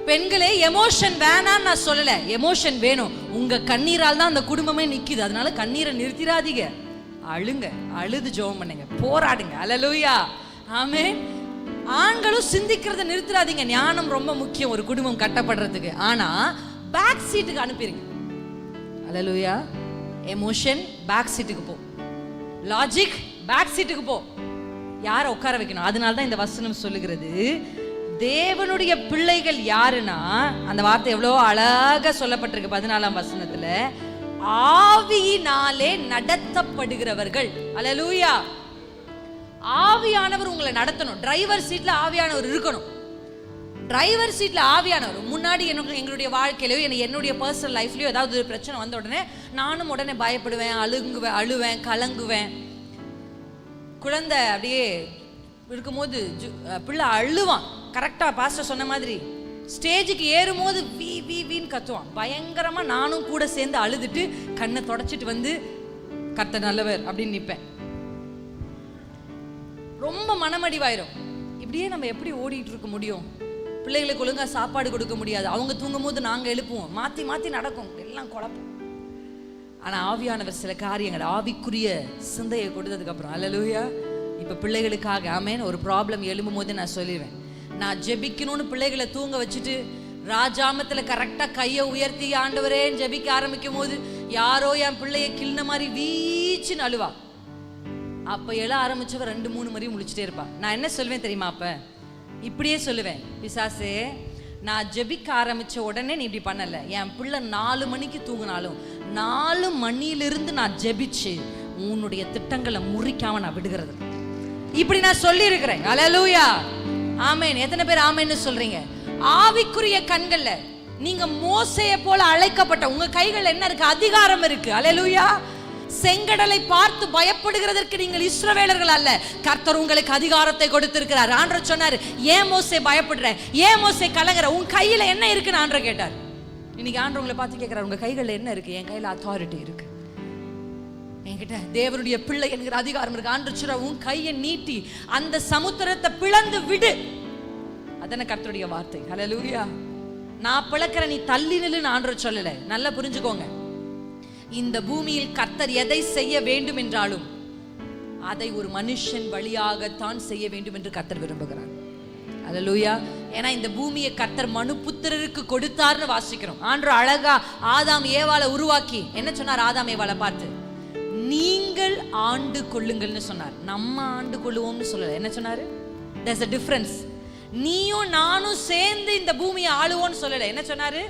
பெண்களே, எமோஷன் வேணான்னு நான் சொல்லல, எமோஷன் வேணும். உங்க கண்ணீரால் தான் அந்த குடும்பமே நிக்குது. அதனால கண்ணீரை நிறுத்திடாதீங்க, அழுங்க, அழுது ஜெபம் பண்ணுங்க, போராடுங்க. ஹல்லேலூயா, ஆமென். ஆண்களும் சிந்திக்கிறத நிறுத்திடாதீங்க. ஞானம் ரொம்ப முக்கியம் ஒரு குடும்பம் கட்டப்படுறதுக்கு. ஆனா பேக் சீட்டுக்கு அனுப்பிடுங்க. ஹல்லேலூயா. எமோஷன் பேக் சீட்டுக்கு போ, லாஜிக் பேக் சீட்டுக்கு போ. யாரை உட்கார வைக்கணும்? அதனால தான் இந்த வசனம் சொல்லுகிறது, தேவனுடைய பிள்ளைகள் யாருன்னா, அந்த வார்த்தை எவ்வளோ அழகா சொல்லப்பட்டிருக்கு 14ஆம் வசனத்துல, ஆவியினாலே நடத்தப்படுகிறவர்கள். ஹல்லேலூயா. ஆவியானவர் உங்களை நடத்தணும். டிரைவர் சீட்ல ஆவியானவர் இருக்கணும். டிரைவர் சீட்ல ஆவியானவர் முன்னாடி எங்களுடைய வாழ்க்கையிலயோ என்னுடைய பர்சனல் லைஃப்லயோ ஏதாவது ஒரு பிரச்சனை வந்த உடனே நானும் உடனே பயப்படுவேன், அழுவேன், கலங்குவேன். குழந்தை அப்படியே இருக்கும்போது பிள்ளை அழுவான். கரெக்டா பாஸ்டர் சொன்ன மாதிரி ஸ்டேஜுக்கு ஏறும்போது வீன்னு கத்துவான் பயங்கரமா. நானும் கூட சேர்ந்து அழுதுட்டு கண்ணை தொடச்சிட்டு வந்து கர்த்தர் நல்லவர் அப்படின்னு நிற்பேன். ரொம்ப மனமடிவாயிரும். இப்படியே நம்ம எப்படி ஓடிட்டு இருக்க முடியும்? பிள்ளைகளுக்கு ஒழுங்கா சாப்பாடு கொடுக்க முடியாது. அவங்க தூங்கும் போது நாங்க எழுப்புவோம், மாத்தி மாத்தி நடக்கும், எல்லாம் குழப்பம். ஆனா ஆவியானவர் சில காரியங்கள் ஆவிக்குரிய சிந்தையை கொடுத்ததுக்கு அப்புறம், ஹல்லேலூயா, இப்ப பிள்ளைகளுக்காக ஆமென், ஒரு ப்ராப்ளம் எழும்பும் போது நான் சொல்லிடுவேன், நான் ஜெபிக்கணும்னு பிள்ளைகளை தூங்க வச்சுட்டு ராஜாமத்துல கரெக்டா கையை உயர்த்தி ஆண்டவரே ஜெபிக்க ஆரம்பிக்கும் போது யாரோ என் பிள்ளைய கிள்ன மாதிரி வீச்சுன்னு அழுவா. அப்ப எழ ஆரம்பிச்சவ 2-3 முறையும் முழிச்சுட்டே இருப்பா. நான் என்ன சொல்வேன் தெரியுமா? அப்ப இப்படியே சொல்லுவேன், பிசாசே, நான் ஜெபிக்க ஆரம்பிச்ச உடனே நீ இப்படி பண்ணல. என் பிள்ளை 4 மணிக்கு தூங்கினாலும் 4 மணியிலிருந்து நான் ஜெபிச்சு உன்னுடைய திட்டங்களை முறிக்காம நான் விடுகிறது. இப்படி நான் சொல்லி இருக்கிறேன். ஹல்லேலூயா, ஆமென். எத்தனை பேர் ஆமென்னு சொல்றீங்க? ஆவிக்குரிய கண்கள்ல நீங்க மோசேயை போல அழைக்கப்பட்ட உங்க கைகள் என்ன இருக்கு? அதிகாரம் இருக்கு. ஹல்லேலூயா. செங்கடலை பார்த்து பயப்படுகிறதற்கு நீங்கள் இஸ்ரவேலர்கள் அல்ல, கர்த்தர் உங்களுக்கு அதிகாரத்தை கொடுத்திருக்கிறார். ஆண்டவர் சொன்னார், ஏன் மோசே பயப்படுற, ஏன் மோசே கலங்குற, உன் கையில என்ன இருக்குன்னு ஆண்டவர் கேட்டார். இன்னைக்கு ஆண்டவர் உங்களை பார்த்து கேட்கிறார், உங்க கைகள்ல என்ன இருக்கு? என் கையில அத்தாரிட்டி இருக்கு, என்கிட்ட தேவனுடைய பிள்ளை என்கிற அதிகாரம் இருக்கு. ஆண்டவர் சொல்றார், உன் கையை நீட்டி அந்த சமுத்திரத்தை பிளந்து விடு. அதான கர்த்தருடைய வார்த்தை. ஹல்லேலூயா. நான் பிளக்கிற, நீ தள்ளி நில்லுன்னு ஆண்டவர் சொல்லல. நல்லா புரிஞ்சுக்கோங்க, இந்த பூமியில் கர்த்தர் எதை செய்ய வேண்டும் என்றாலும் அதை ஒரு மனுஷன் வழியாகத்தான் செய்ய வேண்டும் என்று கர்த்தர் விரும்புகிறார். ஹல்லேலூயா. ஏன்னா இந்த பூமியை கர்த்தர் மனுபுத்திரருக்கு கொடுத்தார்னு வாசிக்கிறோம். ஆண்டவர் அழகா ஆதாம் ஏவாளை உருவாக்கி என்ன சொன்னார்? ஆதாம் ஏவாளை பார்த்து, நீங்கள் ஆண்டு கொள்ளுங்கள்னு சொன்னார். நம்ம ஆண்டு கொள்ளுவோம்னு சொல்லல. என்ன சொன்னாரு? there's a difference. நீயும் நானும் சேர்ந்து இந்த பூமியை ஆளுவோம்னு சொல்லல. என்ன சொன்னாரு?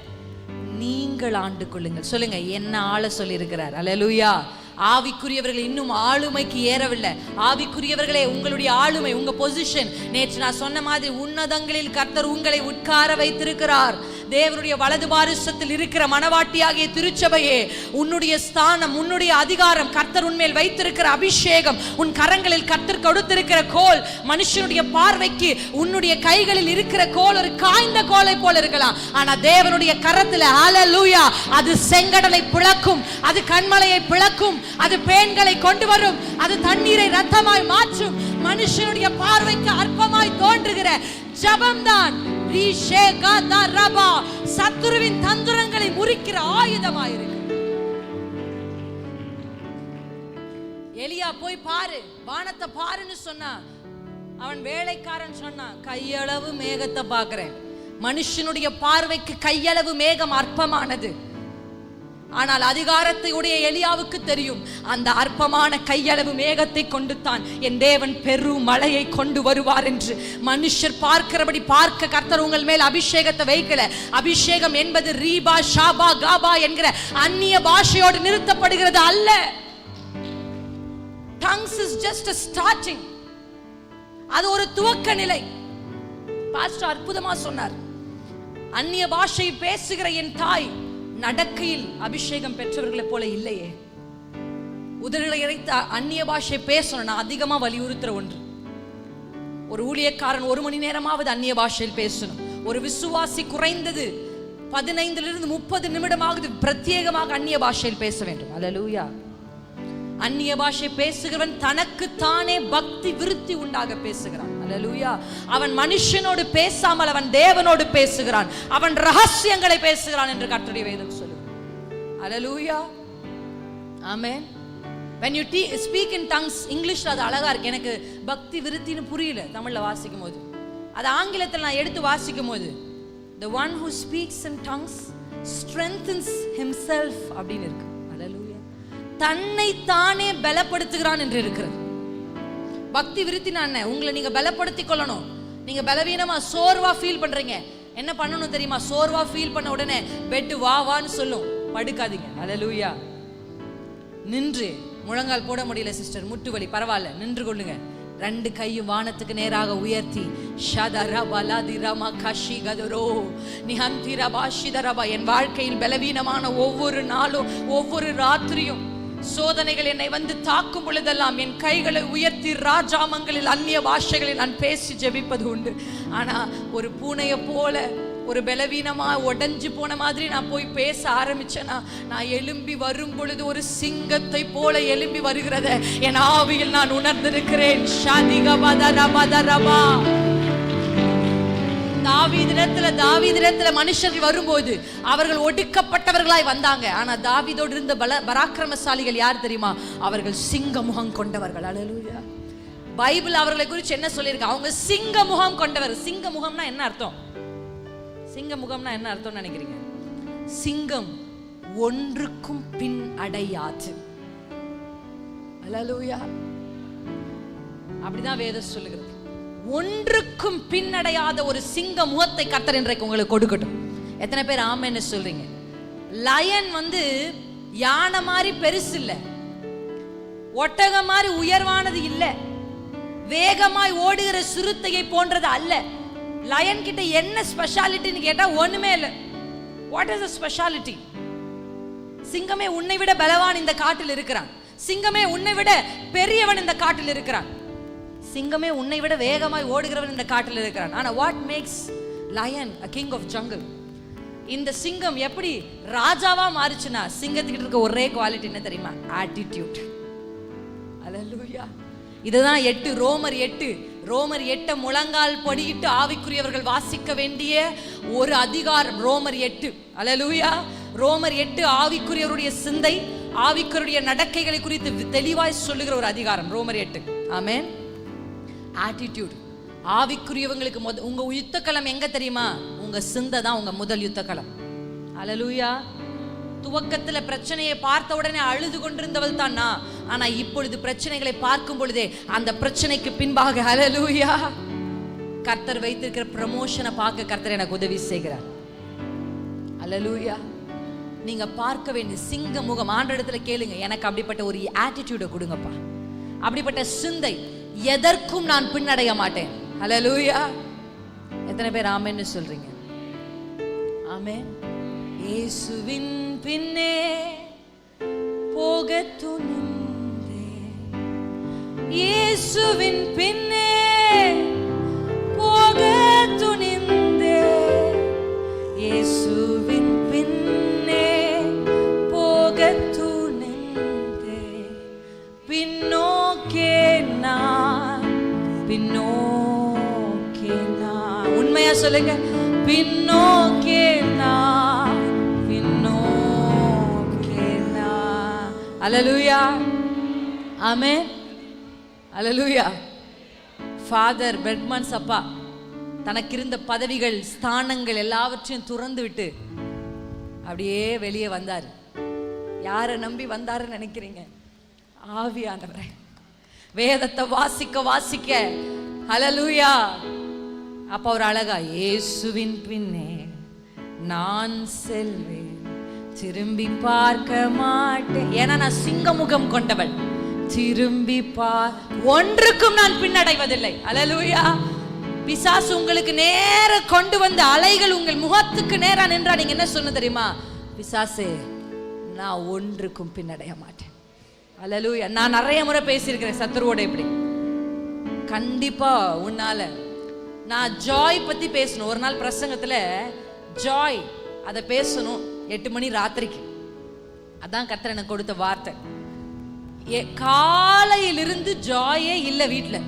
நீங்கள் ஆண்டு கொள்ளுங்கள். சொல்லுங்க, என்ன ஆள சொல்லி இருக்கிறார். ஹல்லேலூயா. ஆவிக்குரியவர்கள் இன்னும் ஆளுமைக்கு ஏறவில்லை. ஆவிக்குரியவர்களே, உங்களுடைய ஆளுமை, உங்க பொசிஷன், நேற்று நான் சொன்ன மாதிரி உன்னதங்களில் கர்த்தர் உங்களை உட்கார வைத்திருக்கிறார். தேவனுடைய வலது பாரிசத்தில் இருக்கிற மனவாட்டியாகிய திருச்சபையே, உன்னுடைய ஸ்தானம், உன்னுடைய அதிகாரம், கர்த்தர் உன்மேல் வைத்திருக்கிற அபிஷேகம், உன் கரங்களில் கர்த்தர் கொடுத்திருக்கிற கோல், மனுஷனுடைய பார்வைக்கு உன்னுடைய கைகளில் இருக்கிற கோல் ஒரு காய்ந்த கோலை போல இருக்கலாம். ஆனா தேவனுடைய கரத்துல, ஹல்லேலூயா, அது செங்கடலை பிளக்கும், அது கண்மலையை பிளக்கும், அது பேன்களை கொண்டு வரும், அது தண்ணீரை ரத்தமாய் மாற்றும். மனுஷனுடைய பார்வைக்கு அற்பமாய் தோன்றுகிற ஜபம்தான் சத்துருவின் தந்திரங்களை முறிக்கிற ஆயுதமாயிருக்கு. எலியா போய் பாரு, வானத்தை பாருன்னு சொன்னா அவன் வேலைக்காரன் சொன்னான், கையளவு மேகத்தை பார்க்கிறேன். மனுஷனுடைய பார்வைக்கு கையளவு மேகம் அற்பமானது. ஆனால் அதிகாரத்தை உடைய எலியாவுக்கு தெரியும், அந்த அற்பமான கையளவு மேகத்தை கொண்டு தான் என் தேவன் பெரும் மழையை கொண்டு வருவார் என்று. மனுஷர் பார்க்கிறபடி பார்க்க கர்த்தர் உங்கள் மேல் அபிஷேகத்தை வைக்கல. அபிஷேகம் என்பது ரீபா ஷாபா காபா என்கிற அந்நிய பாஷையோடு நிறுத்தப்படுகிறது அல்ல. Tongues is just a starting. அது ஒரு துவக்க நிலை. பாஸ்டர் அற்புதமா சொன்னார், அந்நிய பாஷை பேசுகிற என் தாய் நடக்கையில் அபிஷேகம் பெற்றவர்களைப் போல இல்லையே. உதடுகளை இறைத்த அந்நிய பாஷை பேசணும். நான் அதிகமா வலியுறுத்துற ஒன்று, ஒரு ஊழியக்காரன் 1 மணி நேரமாவது அந்நிய பாஷையில் பேசணும். ஒரு விசுவாசி குறைந்தது 15 to 30 நிமிடமாவது பிரத்யேகமாக அந்நிய பாஷையில் பேச வேண்டும். அல்லேலூயா. அந்நிய பாஷை பேசுகிறவன் தனக்கு தானே பக்தி விருத்தி உண்டாக பேசுகிறான். அல்லேலூயா. அவன் மனுஷனோடு பேசாமல் அவன் தேவனோடு பேசுகிறான். அவன் ரகசியங்களை பேசுகிறான் என்று கர்த்தருடைய வேதம் சொல்லுது. அல்லேலூயா. ஆமென். when you speak in tongues, இங்கிலீஷ்ல அது அழகா இருக்கு. எனக்கு பக்தி விருத்தின்னு புரியல தமிழ்ல வாசிக்கும் போது. அது ஆங்கிலத்தில் நான் எடுத்து வாசிக்கும் போது, the one who speaks in tongues strengthens himself அப்படின்னு இருக்கு. அல்லேலூயா. தன்னை தானே பலப்படுத்துகிறான் என்று இருக்கிறது. பக்தி விருத்தினா என்ன? உங்களை நீங்க பலப்படுத்திக் கொள்ளணும். நீங்க பலவீனமா சோர்வா ஃபீல் பண்றீங்க, என்ன பண்ணணும் தெரியுமா? சோர்வா ஃபீல் பண்ண உடனே பெட் வான்னு சொல்லும், படுக்காதீங்க. அல்லேலூயா. நின்று, முழங்கால் போட முடியல சிஸ்டர், முட்டு வலி, பரவாயில்ல, நின்று கொள்ளுங்க. 2 கையும் வானத்துக்கு நேராக உயர்த்தி என் வாழ்க்கையில் பலவீனமான ஒவ்வொரு நாளும் ஒவ்வொரு ராத்திரியும் சோதனைகள் என்னை வந்து தாக்கும் பொழுதெல்லாம் என் கைகளை உயர்த்தி ராஜாமங்களில் அந்நிய பாஷைகளில் நான் பேசி ஜெபிப்பது உண்டு. ஆனா ஒரு பூனையை போல ஒரு பலவீனமா உடைஞ்சு போன மாதிரி நான் போய் பேச ஆரம்பிச்சேனா, நான் எழும்பி வரும் பொழுது ஒரு சிங்கத்தை போல எழும்பி வருகிறத என் ஆவியில் நான் உணர்ந்திருக்கிறேன். தாவீதிடத்துல மனுஷர்கள் வரும்போது அவர்கள் ஒடுக்கப்பட்டவர்களாய் வந்தாங்க. ஆனா தாவீதோடு இருந்த பராக்கிரமசாலிகள் யார் தெரியுமா? அவர்கள் சிங்க முகம் கொண்டவர்கள். அல்லேலூயா. பைபிள் அவர்களை குறித்து என்ன சொல்லியிருக்கு? அவங்க சிங்க முகம் கொண்டவர். சிங்க முகம்னா என்ன அர்த்தம்? சிங்க முகம்னா என்ன அர்த்தம் நினைக்கிறீங்க? சிங்கம் ஒன்றுக்கும் பின் அடையாது. அல்லேலூயா. அப்படிதான் வேதம் சொல்லுகிறது. ஒன்றுக்கும் பின்னடையாத ஒரு சிங்க முகத்தை கர்த்தர் இன்றைக்கு உங்களுக்கு கொடுக்கட்டும். எத்தனை பேர் ஆமென்னு சொல்றீங்க? லயன் வந்து யானை மாதிரி பெருசு இல்ல, ஒட்டக மாதிரி உயர்வானது இல்ல, வேகமாய் ஓடுகிற சிறுத்தையை போன்றது அல்ல. லயன் கிட்ட என்ன ஸ்பெஷாலிட்டின்னு கேட்டா ஒண்ணுமே இல்ல. What is the speciality? சிங்கமே உன்னை விட பலவான் இந்த காட்டில் இருக்கிறான். சிங்கமே உன்னை விட பெரியவன் இந்த காட்டில் இருக்கிறான். சிங்கமே உன்னை விட வேகமாய் ஓடுகிறவன் இந்த காட்டில் இருக்கிறான். ஆனா what makes lion a king of jungle? இந்த சிங்கம் எப்படி ராஜாவா மாறுச்சுன்னா, சிங்கத்துக்கிட்ட இருக்க ஒரே குவாலிட்டி என்ன தெரியுமா? ஆட்டிடியூட். அல்லேலூயா. இதுதான் 8 ரோமர் 8 முழங்கால் படியிட்டு ஆவிக்குரியவர்கள் வாசிக்க வேண்டிய ஒரு அதிகாரம். ரோமர் 8. அல்லேலூயா. ரோமர் 8 ஆவிக்குரியவருடைய சிந்தை, ஆவிக்குரிய நடக்கைகளை குறித்து தெளிவாய் சொல்லுகிற ஒரு அதிகாரம் ரோமர் 8. ஆமென். ஆட்டிடியூட். ஆவிக்குரியவங்களுக்கு உங்க யுத்தக்களம் எங்க தெரியுமா? உங்க சிந்தை தான் உங்க முதல் யுத்தக்களம். அல்லேலூயா. துவக்கத்துல பிரச்சனையை பார்த்த உடனே அழுது கொண்டிருந்தவள் தான் நான். ஆனா இப்பொழுது பிரச்சனைகளை பார்க்கும் பொழுதே அந்த பிரச்சனைக்கு பின்பாக அல்லேலூயா கர்த்தர் வைத்திருக்கிற ப்ரமோஷனை பார்க்க கர்த்தர் எனக்கு உதவி செய்கிறார். அல்லேலூயா. நீங்க பார்க்க வேண்டிய சிங்க முகம் ஆண்டவரிடத்துல கேளுங்க, எனக்கு அப்படிப்பட்ட ஒரு ஆட்டிடியூட கொடுங்கப்பா, அப்படிப்பட்ட சிந்தை. எதற்கும் நான் பின்னடைய மாட்டேன். அல்லேலூயா. எத்தனை பேர் ஆமென்னு சொல்றீங்க? ஆமென். இயேசுவின் பின்னே போக துணிந்தேன், இயேசுவின் பின்னே போக துணிந்தேன், இயேசுவின் பின்னே போக துணிந்தேன், பின்னோக்கே நான், பின்னோக்கே நான். உண்மையா சொல்லுங்க, பின்னோக்கே நான், பின்னோக்கே நான். அல்லேலூயா. ஆமென். அல்லேலூயா. ஃபாதர் பெர்க்மன்ஸ் அப்பா தனக்கு இருந்த பதவிகள், ஸ்தானங்கள் எல்லாவற்றையும் துறந்து விட்டு அப்படியே வெளியே வந்தார். யாரை நம்பி வந்தாருன்னு நினைக்கிறீங்க? ஆவியானவரை. வேதத்தை வாசிக்க வாசிக்க ஹல்லேலூயா. அப்ப ஒரு அழகா, இயேசுவின் பின்னே நான் செல்வேன், திரும்பி பார்க்க மாட்டேன், ஏன்னா நான் சிங்கமுகம் கொண்டவள், திரும்பி ஒன்றுக்கும் நான் பின்னடைவதில்லை. ஹல்லேலூயா. பிசாசு உங்களுக்கு நேர கொண்டு வந்த அலைகள் உங்கள் முகத்துக்கு நேரா நின்றா நீங்க என்ன சொன்ன தெரியுமா? பிசாசே, நான் ஒன்றுக்கும் பின்னடைய மாட்டேன். ஹல்லேலூயா. நான் நிறைய முறை பேசியிருக்கிறேன் சத்துருவோட. இப்படி கண்டிப்பா உன்னால. நான் ஜாய் பத்தி பேசணும். ஒரு நாள் பிரசங்கத்துல ஜாய் அதை பேசணும் 8 மணி ராத்திரிக்கு. அதான் கர்த்தர் எனக்கு கொடுத்த வார்த்தை. காலையிலிருந்து ஜாயே இல்ல வீட்டுல.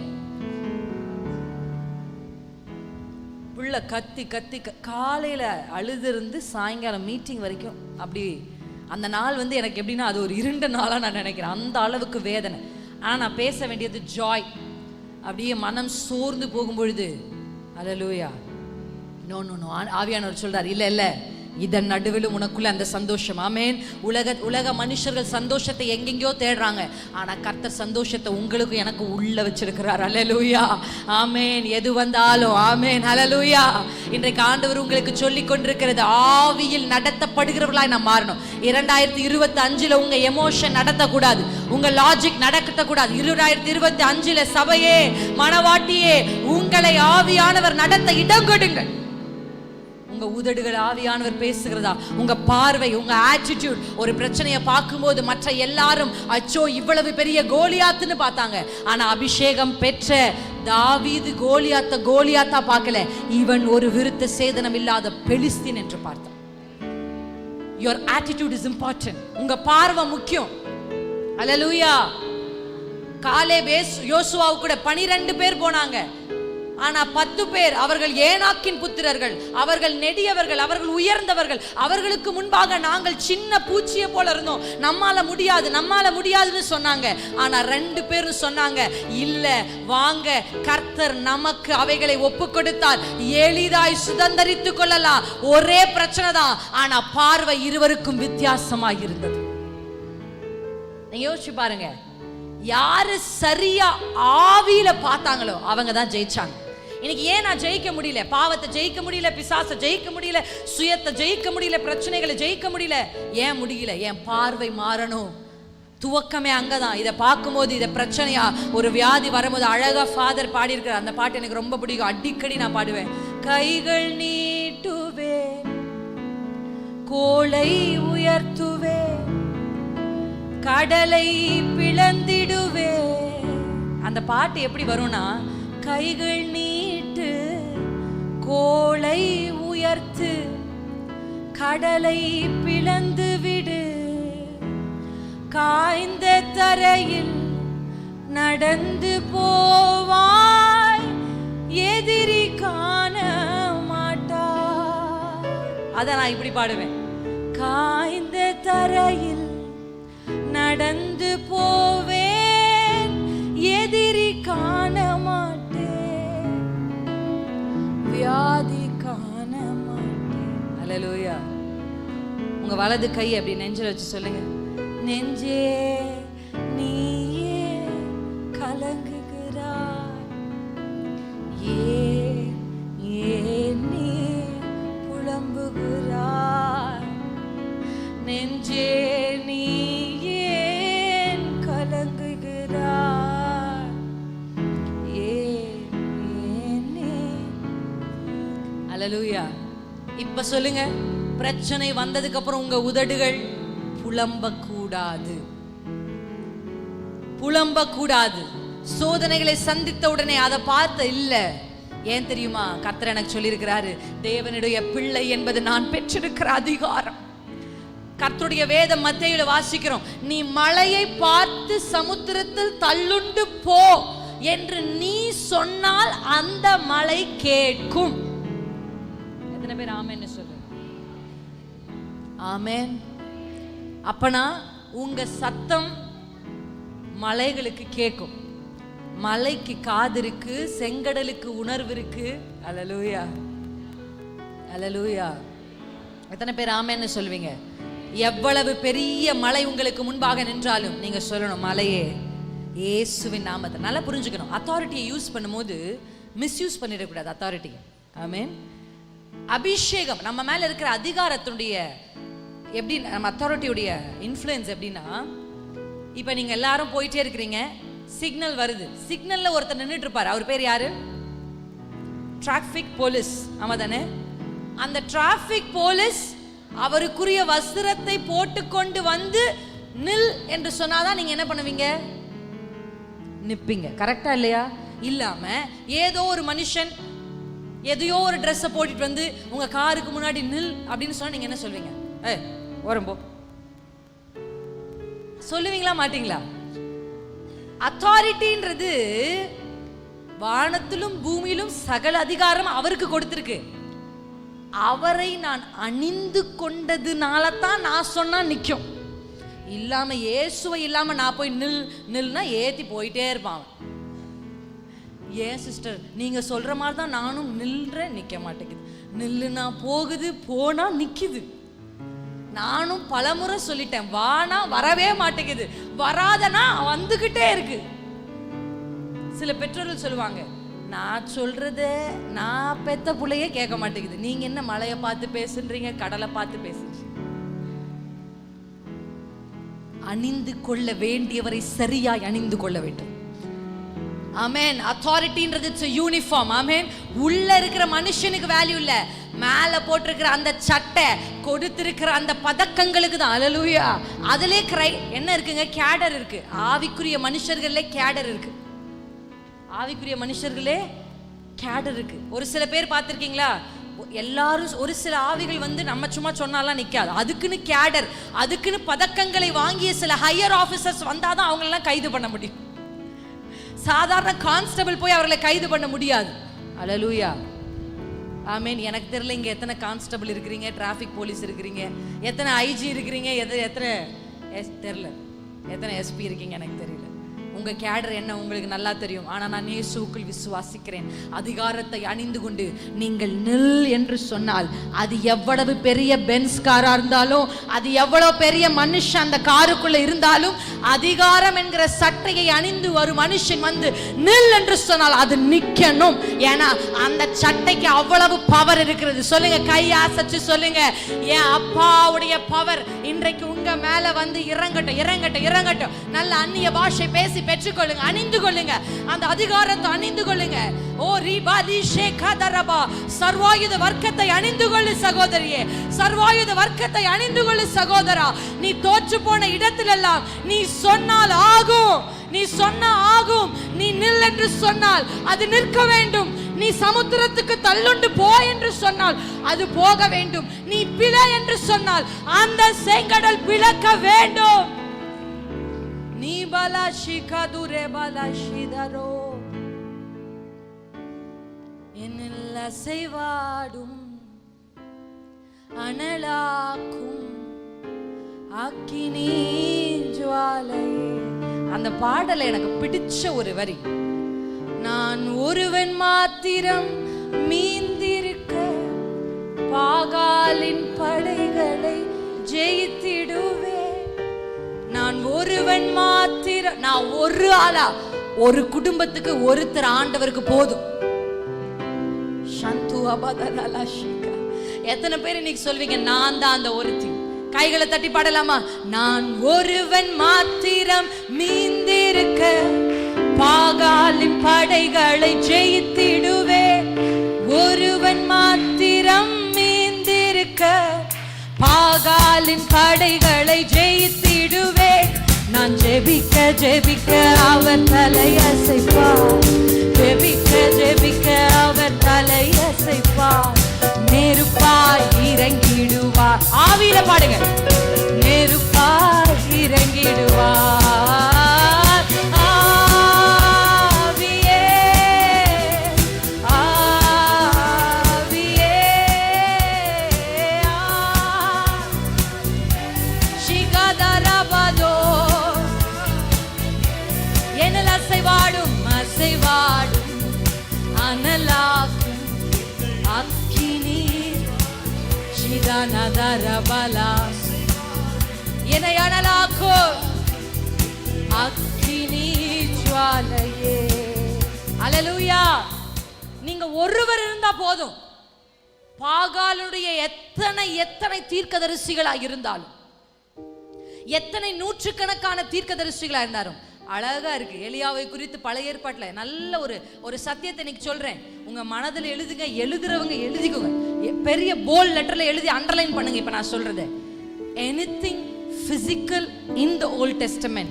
புள்ள கத்தி கத்தி காலையில அழுதிருந்து சாயங்காலம் மீட்டிங் வரைக்கும். அப்படி அந்த நாள் வந்து எனக்கு எப்படின்னா அது ஒரு இருண்ட நாளா நான் நினைக்கிறேன். அந்த அளவுக்கு வேதனை. ஆனா நான் பேச வேண்டியது ஜாய். அப்படியே மனம் சோர்ந்து போகும்பொழுது ஹல்லேலூயா, நோ நோ நோ, ஆவியானவர் சொல்றார், இல்ல இல்ல, இதன் நடுவிலும் உனக்குள்ள அந்த சந்தோஷம். ஆமேன். உலக மனுஷர்கள் சந்தோஷத்தை எங்கெங்கயோ தேடுறாங்க. ஆனா கர்த்தர் சந்தோஷத்தை உங்களுக்கு எனக்கு உள்ள வச்சிருக்கிறார். ஹல்லேலூயா. ஆமேன். எது வந்தாலும் ஆமேன். ஹல்லேலூயா. இன்றைக்கு ஆண்டவர் உங்களுக்கு சொல்லி கொண்டிருக்கிறது, ஆவியில் நடத்தப்படுகிறவர்களாய் நாம் மாறணும். 2025 உங்க எமோஷன் நடத்தக்கூடாது, உங்க லாஜிக் நடக்கக்கூடாது. 2025 சபையே, மனவாட்டியே, உங்களை ஆவியானவர் நடத்த இடம் கொடுங்கள். உங்க உதடுகள் ஆவியானவர் பேசுகிறதா? உங்க பார்வை, உங்க ஆட்டிடியூட். ஒரு பிரச்சனையை பார்க்கும்போது மற்ற எல்லாரும் அச்சோ இவ்வளவு பெரிய கோலியாத்துன்னு பார்த்தாங்க. ஆனா அபிஷேகம் பெற்ற தாவீது கோலியாத்தா பார்க்கல, இவன் ஒரு விருத்த சேதனம் இல்லாத பெலிஸ்தீன் என்று பார்த்தான். Your attitude is important. உங்க பார்வை முக்கியம். ஹல்லேலூயா. காலேப் யோசுவா கூட 12 பேர் போனாங்க. ஆனா 10 பேர், அவர்கள் ஏனாக்கின் புத்திரர்கள், அவர்கள் நெடியவர்கள், அவர்கள் உயர்ந்தவர்கள். அவர்களுக்கு முன்பாக நாங்கள் சின்ன பூச்சியை போல இருந்தோம், நம்மால முடியாதுன்னு சொன்னாங்க. ஆனா 2 பேரும் சொன்னாங்க, இல்ல வாங்க, கர்த்தர் நமக்கு அவைகளை ஒப்பு கொடுத்தார், எளிதாய் சுதந்தரித்துக் கொள்ளலாம். ஒரே பிரச்சனை தான், ஆனா பார்வை இருவருக்கும் வித்தியாசமாக இருந்தது. நீங்க யோசிச்சு பாருங்க, யாரு சரியா ஆவியில பார்த்தாங்களோ அவங்க தான் ஜெயிச்சாங்க. இன்னைக்கு ஏன் நான் ஜெயிக்க முடியல? பாவத்தை ஜெயிக்க முடியல, பிசாசை ஜெயிக்க முடியல, சுயத்தை ஜெயிக்க முடியல, பிரச்சனைகளை ஜெயிக்க முடியல. ஏன் முடியல? என் பார்வை மாறணும். துவக்கமே அங்கதான். இதை பார்க்கும்போது, இதை பிரச்சனையா ஒரு வியாதி வரும்போது அழகா ஃபாதர் பாடியிருக்கிறார். அந்த பாட்டு எனக்கு ரொம்ப பிடிக்கும், அடிக்கடி நான் பாடுவேன். கைகள் நீட்டுவே, கோலை உயர்த்துவே, கடலை பிளந்திடுவே. அந்த பாட்டு எப்படி வரும்னா, கைகள் நீட்டு, கோலை உயர்த்து, கடலை பிளந்து விடு, காய்ந்த தரையில் நடந்து போவாய், எதிரி காண மாட்டாய். அத நான் இப்படி பாடுவேன். காய்ந்த தரையில் நடந்து போவேன், எதிரி காண மாட்டேன், வியாதி காண மாட்டேன். ஹல்லேலூயா. உங்க வலது கை அப்படி நெஞ்சில வச்சு சொல்லுங்க, நெஞ்சே நீயே கலங்குகிறாய், ஏன் நீ புலம்புகிறாய், நெஞ்சே நீ ஏன் கலங்குகிறாய், ஏன் நீ. ஹல்லேலூயா. இப்ப சொல்லுங்க, பிரச்சனை வந்ததுக்கு அப்புறம் உங்க உதடுகள் புலம்ப கூடாது. சோதனைகளை சந்தித்த உடனே அதை பார்த்த இல்ல. ஏன் தெரியுமா? கர்த்தர் எனக்கு சொல்லியிருக்கிறாரு, தேவனுடைய பிள்ளை என்பது நான் பெற்றிருக்கிற அதிகாரம். கர்த்தருடைய வேதம் மத்தேயுல வாசிக்கிறோம், நீ மலையை பார்த்து சமுத்திரத்தில் தள்ளுண்டு போ என்று நீ சொன்னால் அந்த மலை கேட்கும். எத்தனை பேர் ஆமென்னு சொல்லு? ஆமென். அப்பனா உங்க சத்தம் மலைகளுக்கு கேட்கும். மலைக்கு காது இருக்கு, செங்கடலுக்கு உணர்வு இருக்கு. அல்லேலூயா, அல்லேலூயா. எத்தனை பேர் ஆமென்னு சொல்வீங்க? எவ்வளவு பெரிய மலை உங்களுக்கு முன்பாக நின்றாலும் நீங்க சொல்லணும், மலையே இயேசுவின் நாமத்தை. நல்லா புரிஞ்சுக்கணும், அத்தாரிட்டியை யூஸ் பண்ணும்போது மிஸ்யூஸ் பண்ணிடக்கூடாது அத்தாரிட்டி. ஆமென். அபிஷேகம் நம்ம மேல இருக்கிற அதிகாரத்துடைய எப்படி, நம்ம அத்தாரிட்டியுடைய இன்ஃப்ளூயன்ஸ் எப்படின்னா, இப்போ நீங்க எல்லாரும் போயிட்டே இருக்கிறீங்க, சிக்னல் வருது, சிக்னல்ல ஒருத்தர் நின்றுட்டு இருப்பாரு, அவர் பேர் யாரு? Traffic police. ஆமா தானே? அந்த டிராஃபிக் போலீஸ் அவருக்குரிய வஸ்திரத்தை போட்டுக்கொண்டு வந்து நில் என்று சொன்னாதான் நீங்க என்ன பண்ணுவீங்க? நிப்பீங்க. கரெக்டா இல்லையா? இல்லாம ஏதோ ஒரு மனுஷன் எதையோ ஒரு ட்ரெஸ்ஸை போட்டுட்டு வந்து உங்க காருக்கு முன்னாடி நில் அப்படின்னு சொன்னா நீங்க என்ன சொல்வீங்க? ஓரம்போ சொல்லுவீங்களா மாட்டீங்களா? அத்தாரிட்டின்றது வானத்திலும் பூமியிலும் சகல அதிகாரம் அவருக்கு கொடுத்திருக்கு. அவரை நான் அணிந்து கொண்டதுனால தான் நான் சொன்னா நிற்கும். இல்லாம இயேசுவை இல்லாம நான் போய் நில்னா ஏத்தி போயிட்டே இருப்பான். ஏன் சிஸ்டர் நீங்க சொல்ற மாதிரி தான் நானும் நில்றேன், நிக்க மாட்டேங்குது. நில்லுனா போகுது, போனா நிக்குது. நானும் பலமுறை சொல்லிட்டேன், வானா வரவே மாட்டேங்குது, வராதனா வந்துகிட்டே இருக்கு. சில பெற்றோர்கள் சொல்லுவாங்க, நான் சொல்றத நான் பெத்த பிள்ளையே கேட்க மாட்டேங்குது, நீங்க என்ன மலையை பார்த்து பேசுறீங்க, கடலை பார்த்து பேசுறீங்க. அணிந்து கொள்ள வேண்டியவரை சரியாய் அணிந்து கொள்ள வேண்டும். ஆமென். அத்தாரிட்டின்றது இட்ஸ் a யூனிஃபார்ம். ஆமென். உள்ள இருக்கிற மனுஷனுக்கு வேல்யூ இல்ல, மேல போட்டிருக்கிற அந்த சட்டை, கொடுத்திருக்கிற அந்த பதக்கங்களுக்கு தான். அல்லேலூயா. அதிலே என்ன இருக்குங்க? கேடர் இருக்கு. ஆவிக்குரிய மனுஷர்களே கேடர் இருக்கு. ஆவிக்குரிய மனுஷர்களே கேடர் இருக்கு. ஒரு சில பேர் பார்த்திருக்கீங்களா, எல்லாரும் ஒரு சில ஆவிகள் வந்து நம்ம சும்மா சொன்னாலாம் நிக்காது, அதுக்குன்னு கேடர், அதுக்குன்னு பதக்கங்களை வாங்கிய சில ஹையர் ஆபீசர்ஸ் வந்தாதான் அவங்களெல்லாம் கைது பண்ண முடியும். சாதாரண கான்ஸ்டபிள் போய் அவர்களை கைது பண்ண முடியாது. அல்லேலூயா. ஆமென். எனக்கு தெரியல இங்க எத்தனை கான்ஸ்டபிள் இருக்கிறீங்க, டிராஃபிக் போலீஸ் இருக்கிறீங்க, எத்தனை ஐஜி இருக்கிறீங்க, எத்தனை தெரியல, எத்தனை எஸ்பி இருக்கீங்க எனக்கு தெரியல. உங்க கேடர் என்ன உங்களுக்கு நல்லா தெரியும். ஆனா நான் இயேசுவுக்குள் விசுவாசிக்கிறேன். அதிகாரத்தை அணிந்து கொண்டு நீங்கள் நில் என்று சொன்னால், அது எவ்வளவு பெரிய பென்ஸ் காரா இருந்தாலும், அது எவ்வளவு பெரிய மனுஷன் அந்த காருக்குள்ள இருந்தாலும், அதிகாரம் என்கிற சட்டையை அணிந்து ஒரு மனுஷன் வந்து நில் என்று சொன்னால் அது நிக்கணும். ஏன்னா அந்த சட்டைக்கு அவ்வளவு பவர் இருக்கிறது. சொல்லுங்க, கையாசச்சு சொல்லுங்க, என் அப்பாவுடைய பவர் இன்றைக்கு உங்க மேல வந்து இறங்கட்டும், இறங்கட்டும், இறங்கட்டும். நல்ல அந்நிய பாஷை பேசி பெற்றுக்கொள்ளுங்க, அணிந்து கொள்ளுங்க, அந்த அதிகாரத்தை அணிந்து கொள்ளுங்க. ஓ ரிபாலி ஷேகதரபா, சர்வாயுத வர்க்கத்தை அணிந்து கொள்ளு சகோதரியே, சர்வாயுத வர்க்கத்தை அணிந்து கொள்ளு சகோதரா. நீ தோற்று போன இடத்திலெல்லாம் நீ சொன்னால் ஆகும், நீ சொன்னா ஆகும். நீ நில் என்று சொன்னால் அது நிற்க வேண்டும். நீ சமுத்திரத்துக்கு தள்ளுண்டு போ என்று சொன்னால் அது போக வேண்டும். நீ பிழை என்று சொன்னால் அந்த செங்கடல் பிளக்க வேண்டும். நீ பலா ஷிகதுரே பலா ஷிதரோ, என்னில் அசைவாடும் அனலாக்கும் அக்கினி ஜுவாலையே. அந்த பாடலை எனக்கு பிடிச்ச ஒரு வரி, நான் ஒருவன் மாத்திரம் மீந்திருக்க பாகாலின் படைகளை ஜெயித்திடுவே. நான் ஒருவன் மாத்திரம், நான் ஒரு ஆளா, ஒரு குடும்பத்துக்கு ஒருத்தர் ஆண்டவருக்கு போதும். எத்தனை பேர் இன்னைக்கு சொல்வீங்க நான் தான் அந்த ஒருத்தி? கைகளை தட்டி பாடலாமா? நான் ஒருவன் மாத்திரம் மீந்திருக்க பாகாலின் படைகளை ஜெயித்திடுவே. ஒருவன் மாத்திரம் மீந்திருக்க பாகாலின் படைகளை ஜெயித்திடுவே. நான் ஜெபிக்க ஜெபிக்க அவர் தலையசைப்பார், ஜெபிக்க ஜெபிக்க அவர் தலையசைப்பார். நெருப்பாய் இறங்கிடுவார். ஆவியில பாடுங்க, நெருப்பாய் இறங்கிடுவார். ஆவியே ஆவியே ஷிகதரபதோ, என்னில் அசைவாடும் இதனதரபலா என்னை அனலாக்கோ அக்கினி ஜுவாலையே. அல்லேலூயா. நீங்க ஒருவர் இருந்தா போதும். பாகாலுடைய எத்தனை தீர்க்கதரிசிகளா இருந்தாலும், எத்தனை நூற்றுக்கணக்கான தீர்க்கதரிசிகளா இருந்தாலும், அழகா இருக்கு. எலியாவை குறித்து பழைய ஏற்பாட்டுல நல்ல ஒரு சத்தியத்தை இன்னைக்கு சொல்றேன். உங்க மனதில் எழுதுங்க, எழுதுறவங்க எழுதிக்கோங்க, பெரிய போல்ட் லெட்டர்ல எழுதி அண்டர்லைன் பண்ணுங்க. இப்ப நான் சொல்றது, anything physical in the Old Testament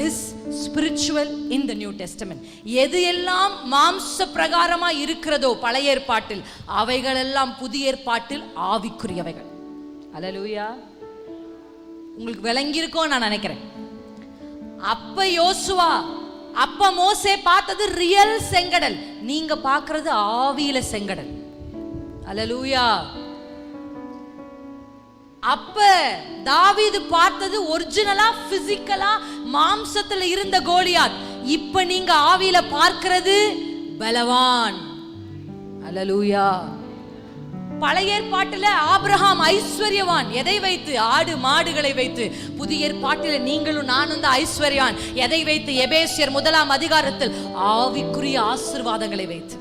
is spiritual in the New Testament. எது எல்லாம் மாம்ச பிரகாரமா இருக்கிறதோ பழைய ஏற்பாட்டில், அவைகள் எல்லாம் புதிய ஏற்பாட்டில் ஆவிக்குரியவைகள். அல்லேலூயா. உங்களுக்கு விளங்கி இருக்கும் நான் நினைக்கிறேன். அப்ப யோசுவா, அப்ப மோசே பார்த்தது ரியல் செங்கடல், நீங்க பார்க்கிறது ஆவியில செங்கடல். அல்லேலூயா. அப்ப தாவீது பார்த்தது ஒரிஜினலா பிசிக்கலா மாம்சத்துல இருந்த கோலியாத், இப்ப நீங்க ஆவியில பார்க்கிறது பலவான். அல்லேலூயா. பழைய ஏற்பாட்டில் ஆபிரகாம் ஐஸ்வர்யவான், எதை வைத்து? ஆடு மாடுகளை வைத்து. புதிய ஏற்பாட்டில் நீங்களும் நானும் தான் ஐஸ்வர்யவான், எதை வைத்து? எபேசியர் 1 அதிகாரத்தில் ஆவிக்குரிய ஆசீர்வாதங்களை வைத்து.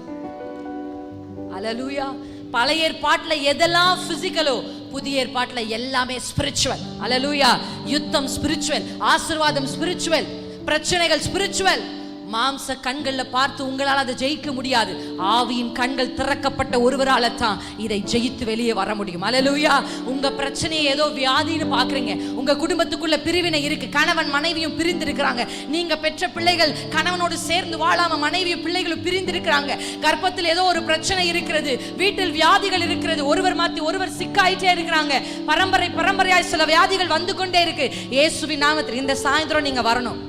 அல்லேலூயா. பழைய ஏற்பாட்டில் எதெல்லாம் பிசிக்கலோ, புதிய ஏற்பாட்டில் எல்லாமே ஸ்பிரிச்சுவல். அல்லேலூயா. யுத்தம் ஸ்பிரிச்சுவல், ஆசீர்வாதம் ஸ்பிரிச்சுவல், பிரச்சனைகள் ஸ்பிரிச்சுவல். மாம்ச கண்கள்ல பார்த்து உங்களால் அதை ஜெயிக்க முடியாது. ஆவியின் கண்கள் திறக்கப்பட்ட ஒருவரால தான் இதை ஜெயித்து வெளியே வர முடியும். அல்லேலூயா. உங்க பிரச்சனையை ஏதோ வியாதின்னு பாக்குறீங்க, உங்க குடும்பத்துக்குள்ள பிரிவினை இருக்கு, கணவன் மனைவியும் பிரிந்து இருக்கிறாங்க, நீங்க பெற்ற பிள்ளைகள் கணவனோடு சேர்ந்து வாழாம மனைவியும் பிள்ளைகளும் பிரிந்து இருக்கிறாங்க, கர்ப்பத்தில் ஏதோ ஒரு பிரச்சனை இருக்கிறது, வீட்டில் வியாதிகள் இருக்கிறது, ஒருவர் மாத்தி ஒருவர் சிக்காயிட்டே இருக்கிறாங்க, பரம்பரையாய் சில வியாதிகள் வந்து கொண்டே இருக்கு. இயேசுவின் நாமத்தில் இந்த சாயந்தரம் நீங்க வரணும்.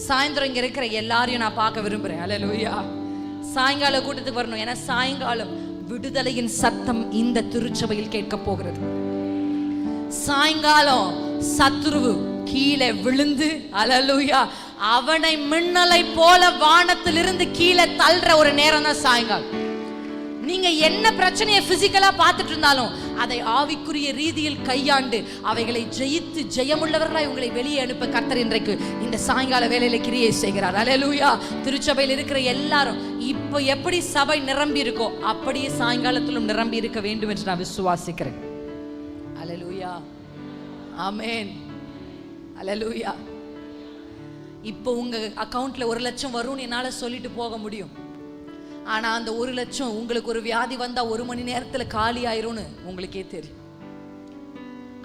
சாயந்தரம் இங்க இருக்கிற எல்லாரையும் நான் பார்க்க விரும்புறேன். அல்லேலூயா. சாயங்கால கூட்டத்துக்கு வரணும். ஏன்னா சாயங்காலம் விடுதலையின் சத்தம் இந்த திருச்சபையில் கேட்க போகிறது. சாயங்காலம் சத்துருவு கீழே விழுந்து, அல்லேலூயா, அவனை மின்னலை போல வானத்திலிருந்து கீழே தள்ளுற ஒரு நேரம் தான் சாயங்காலம். நீங்க என்ன பிரச்சனையை பிசிக்கலா பார்த்துட்டு இருந்தாலும் அதை ஆவிக்குரிய ரீதியில் கையாண்டு அவைகளை ஜெயித்து ஜெயமுள்ளவர்களாய் உங்களை வெளியே அனுப்ப கர்த்தர் இன்றைக்கு இந்த சாயங்கால வேளையில கிரியை செய்கிறார். அல்லேலூயா. திருச்சபையில் இருக்கிற எல்லாரும் இப்ப எப்படி சபை நிரம்பி இருக்கோ அப்படியே சாயங்காலத்திலும் நிரம்பி இருக்க வேண்டும் என்று நான் விசுவாசிக்கிறேன். அல்லேலூயா. ஆமென். அல்லேலூயா. இப்போ உங்க அக்கவுண்ட்ல 1 லட்சம் வரும்னு என்னால சொல்லிட்டு போக முடியும். ஆனா அந்த 1 லட்சம் உங்களுக்கு ஒரு வியாதி வந்தா 1 மணி நேரத்துல காலி ஆயிரும்னு உங்களுக்கே தெரியும்.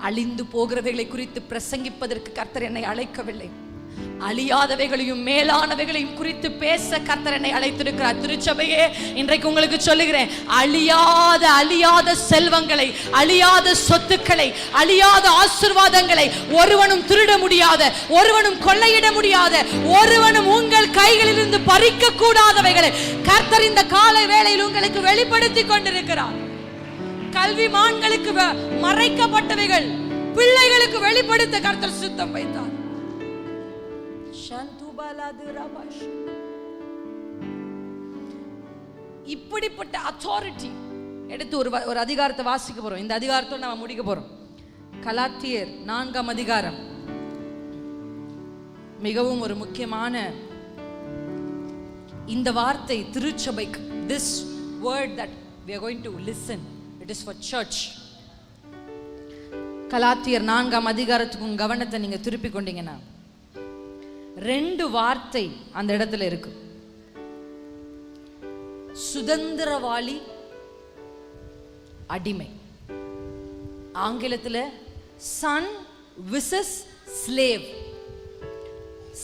அழிந்து போகிறவைகளை குறித்து பிரசங்கிப்பதற்கு கர்த்தர் என்னை அழைக்கவில்லை. அழியாதவைகளையும் மேலானவைகளையும் குறித்து பேச கர்த்தர் என்னை அழைத்திருக்கிறார். திருச்சபையே, இன்றைக்கு உங்களுக்கு சொல்லுகிறேன், அழியாத செல்வங்களை, அழியாத சொத்துக்களை, அழியாத ஆசீர்வாதங்களை ஒருவனும் திருட முடியாத, ஒருவனும் கொள்ளையிட முடியாத, ஒருவனும் உங்கள் கைகளிலிருந்து பறிக்க கூடாதவைகளை கர்த்தர் இந்த கால வேளையில் உங்களுக்கு வெளிப்படுத்தி கொண்டிருக்கிறார். கல்விமான்களுக்கு மறைக்கப்பட்டவைகள் பிள்ளைகளுக்கு வெளிப்படுத்த கர்த்தர் சுத்தம் வைத்தார். இப்படிப்பட்ட அத்தாரிட்டி எடுத்து ஒரு அதிகாரத்தை வாசிக்க போறோம். இந்த அதிகாரத்தோட நாம முடிக்க போறோம். கலாத்தியர் 4 அதிகாரம் மிகவும் ஒரு முக்கியமான இந்த வார்த்தை திருச்சபைக்கு. This word that we are going to listen, it is for church. கலாத்தியர் 4 அதிகாரத்துக்கு உங்க கவனத்தை நீங்க திருப்பி கொண்டீங்கன்னா 2 வார்த்தை அந்த இடத்துல இருக்கு. சுதந்திரவாளி, அடிமை. ஆங்கிலத்துல son versus slave,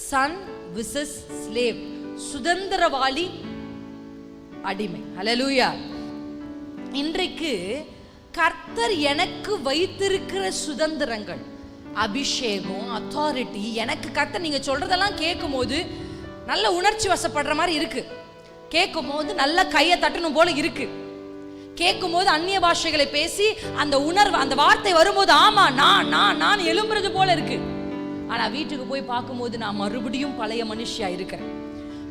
son versus slave. சுதந்திரவாளி, அடிமை. அல்லேலூயா. இன்றைக்கு கர்த்தர் எனக்கு வைத்திருக்கிற சுதந்திரங்கள், அபிஷேகம், அத்தாரிட்டி, எனக்கு கர்த்தர் நீங்க சொல்றதெல்லாம் கேட்கும் போது நல்ல உணர்ச்சி வசப்படுற மாதிரி இருக்கு. கேட்கும் போது நல்ல கையை தட்டணும் போல இருக்கு. கேட்கும் போது அந்நிய பாஷைகளை பேசி அந்த உணர்வு, அந்த வார்த்தை வரும்போது ஆமா நான் எழும்புறது போல இருக்கு. ஆனா வீட்டுக்கு போய் பார்க்கும்போது நான் மறுபடியும் பழைய மனுஷியா இருக்கிறேன்.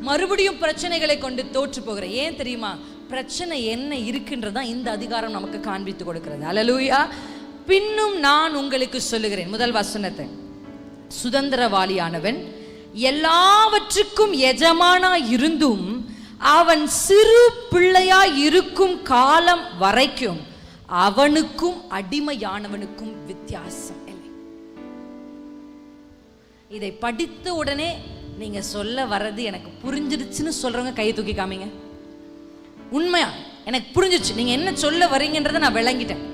மறுபடியும் பிரச்சனைகளை கொண்டு தோற்று போகிறேன். ஏன் தெரியுமா? பிரச்சனை என்ன இருக்குன்றதான் இந்த அதிகாரம் நமக்கு காண்பித்து கொடுக்கிறது. அல்லேலூயா. பின்னும் நான் உங்களுக்கு சொல்லுகிறேன். முதல் வசனத்தை, சுதந்திரவாளியானவன் எல்லாவற்றுக்கும் எஜமானாய் இருந்தும் அவன் சிறு பிள்ளையாய் இருக்கும் காலம் வரைக்கும் அவனுக்கும் அடிமையானவனுக்கும் வித்தியாசம் இல்லை. இதை படித்த உடனே நீங்க சொல்ல வர்றது எனக்கு புரிஞ்சிருச்சுன்னு சொல்றவங்க கையை தூக்கி காமிங்க. உண்மையா எனக்கு புரிஞ்சிருச்சு, நீங்க என்ன சொல்ல வரீங்கன்றதை நான் விளங்கிட்டேன்.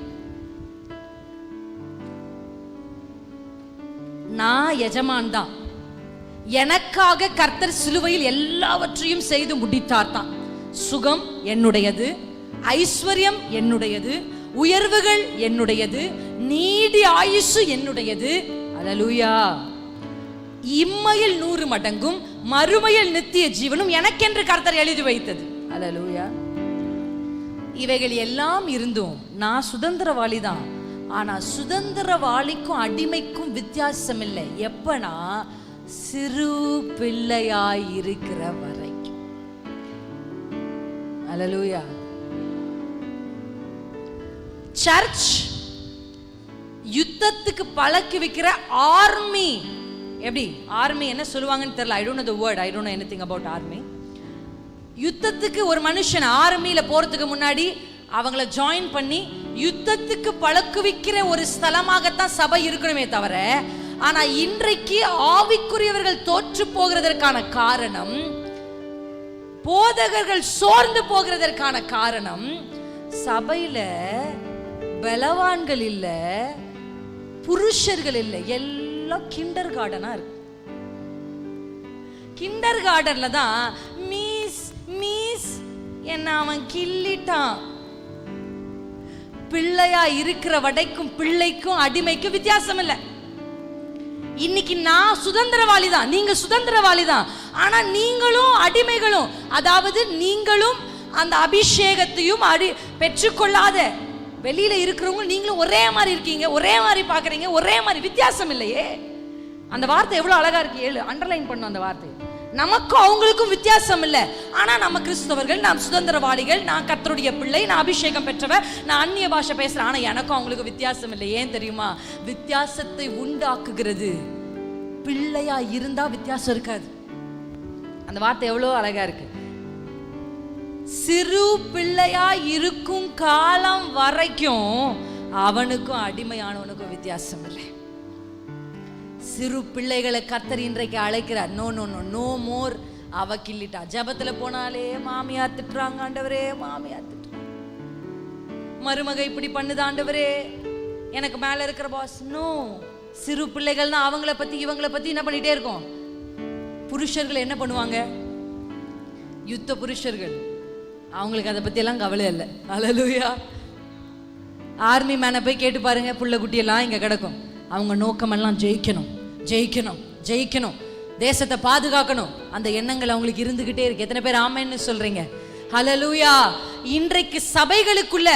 நான் எஜமான் தான், எனக்காக கர்த்தர் சிலுவையில் எல்லாவற்றையும் செய்து முடித்தார் தான். சுகம் என்னுடையது, ஐஸ்வர்யம் என்னுடையது, உயர்வுகள் என்னுடையது, நீடி ஆயுசு என்னுடையது. அல்லேலூயா. இம்மையில் 100 மடங்கும் மறுமையில் நித்திய ஜீவனும் எனக்கென்று கர்த்தர் எழுதி வைத்தது. அல்லேலூயா. இவைகள் எல்லாம் இருந்தும் நான் சுதந்திரவாளி தான். ஆனா சுதந்திரவாளிக்கும் அடிமைக்கும் வித்தியாசம் இல்லை. எப்பனா சிறு பிள்ளையாய் இருக்கிற வரைக்கும். அல்லேலூயா. சர்ச் யுத்தத்துக்கு பழக்கி வைக்கிற ஆர்மி. எப்படி ஆர்மி என்ன சொல்லுவாங்கன்னு தெரியல. I don't know the word. I don't know anything about army. யுத்தத்துக்கு ஒரு மனுஷன் ஆர்மியில போறதுக்கு முன்னாடி அவங்கள ஜாயின் பண்ணி யுத்தத்துக்கு பழக்குவிக்கிற ஒரு ஸ்தலமாகத்தான் சபை இருக்கணுமே தவிர, ஆனா இன்றைக்கு ஆவிக்குரியவர்கள் தோற்று போகிறதற்கான காரணம், போதகர்கள் சோர்ந்து போகிறதற்கான காரணம், சபையில பலவான்கள் இல்ல, புருஷர்கள் இல்ல, எல்லாம் கிண்டர் கார்டனா இருக்கு. கிண்டர் கார்டன்ல தான் மீஸ் மீஸ் என்ன அவன் கிள்ளிட்டான். பிள்ளையா இருக்கிற வடைக்கும் பிள்ளைக்கும் அடிமைக்கும் வித்தியாசம் இல்லை. இன்னைக்கு நான் சுதந்திரவாளி தான், நீங்க சுதந்திரவாளி தான். ஆனா நீங்களும் அடிமைகளும், அதாவது நீங்களும் அந்த அபிஷேகத்தையும் பெற்றுக்கொள்ளாத வெளியில இருக்கிறவங்க நீங்களும் ஒரே மாதிரி இருக்கீங்க, ஒரே மாதிரி பாக்குறீங்க, ஒரே மாதிரி வித்தியாசம் இல்லையே. அந்த வார்த்தை எவ்வளவு அழகா இருக்கு. அண்டர்லைன் பண்ணும் அந்த வார்த்தை. நமக்கும் அவங்களுக்கும் வித்தியாசம் இல்லை. ஆனா நம்ம கிறிஸ்தவர்கள், நாம் சுதந்திரவாளிகள், நான் கர்த்தருடைய பிள்ளை, நான் அபிஷேகம் பெற்றவர், நான் அந்நிய பாஷை பேசுறேன். ஆனா எனக்கும் அவங்களுக்கு வித்தியாசம் இல்லை. ஏன் தெரியுமா? வித்தியாசத்தை உண்டாக்குகிறது பிள்ளையா இருந்தா வித்தியாசம் இருக்காது. அந்த வார்த்தை எவ்வளவு அழகா இருக்கு. சிறு பிள்ளையா இருக்கும் காலம் வரைக்கும் அவனுக்கும் அடிமையானவனுக்கும் வித்தியாசம் இல்லை. சிறு பிள்ளைகளை கர்த்தர் இன்றைக்கு அழைக்கிறார். No no no no more அவ கிள்ளிட்டா. ஜபத்துல போனாலே மாமியார் திட்டுறாங்க, ஆண்டவரே மாமியார் திட்டுறாங்க, மருமக இப்படி பண்ணுது ஆண்டவரே, எனக்கு மேல இருக்கிற பாஸ். நோ, சிறு பிள்ளைகள்னா அவங்கள பத்தி இவங்கள பத்தி என்ன பண்ணிட்டே இருக்கோம். புருஷர்கள் என்ன பண்ணுவாங்க? யுத்த புருஷர்கள், அவங்களுக்கு அதை பத்தி எல்லாம் கவலை இல்லை. அல்லேலூயா. ஆர்மி மேனை போய் கேட்டு பாருங்க, புள்ள குட்டி எல்லாம் இங்க கிடக்கும். அவங்க நோக்கமெல்லாம் ஜெயிக்கணும் ஜெயிக்கணும் ஜெயிக்கணும், தேசத்தை பாதுகாக்கணும். அந்த எண்ணங்கள் அவங்களுக்கு இருந்துகிட்டே இருக்கு. எத்தனை பேர் ஆமென்னு சொல்றீங்க? ஹல்லேலூயா. இன்றைக்கு சபைகளுக்குள்ள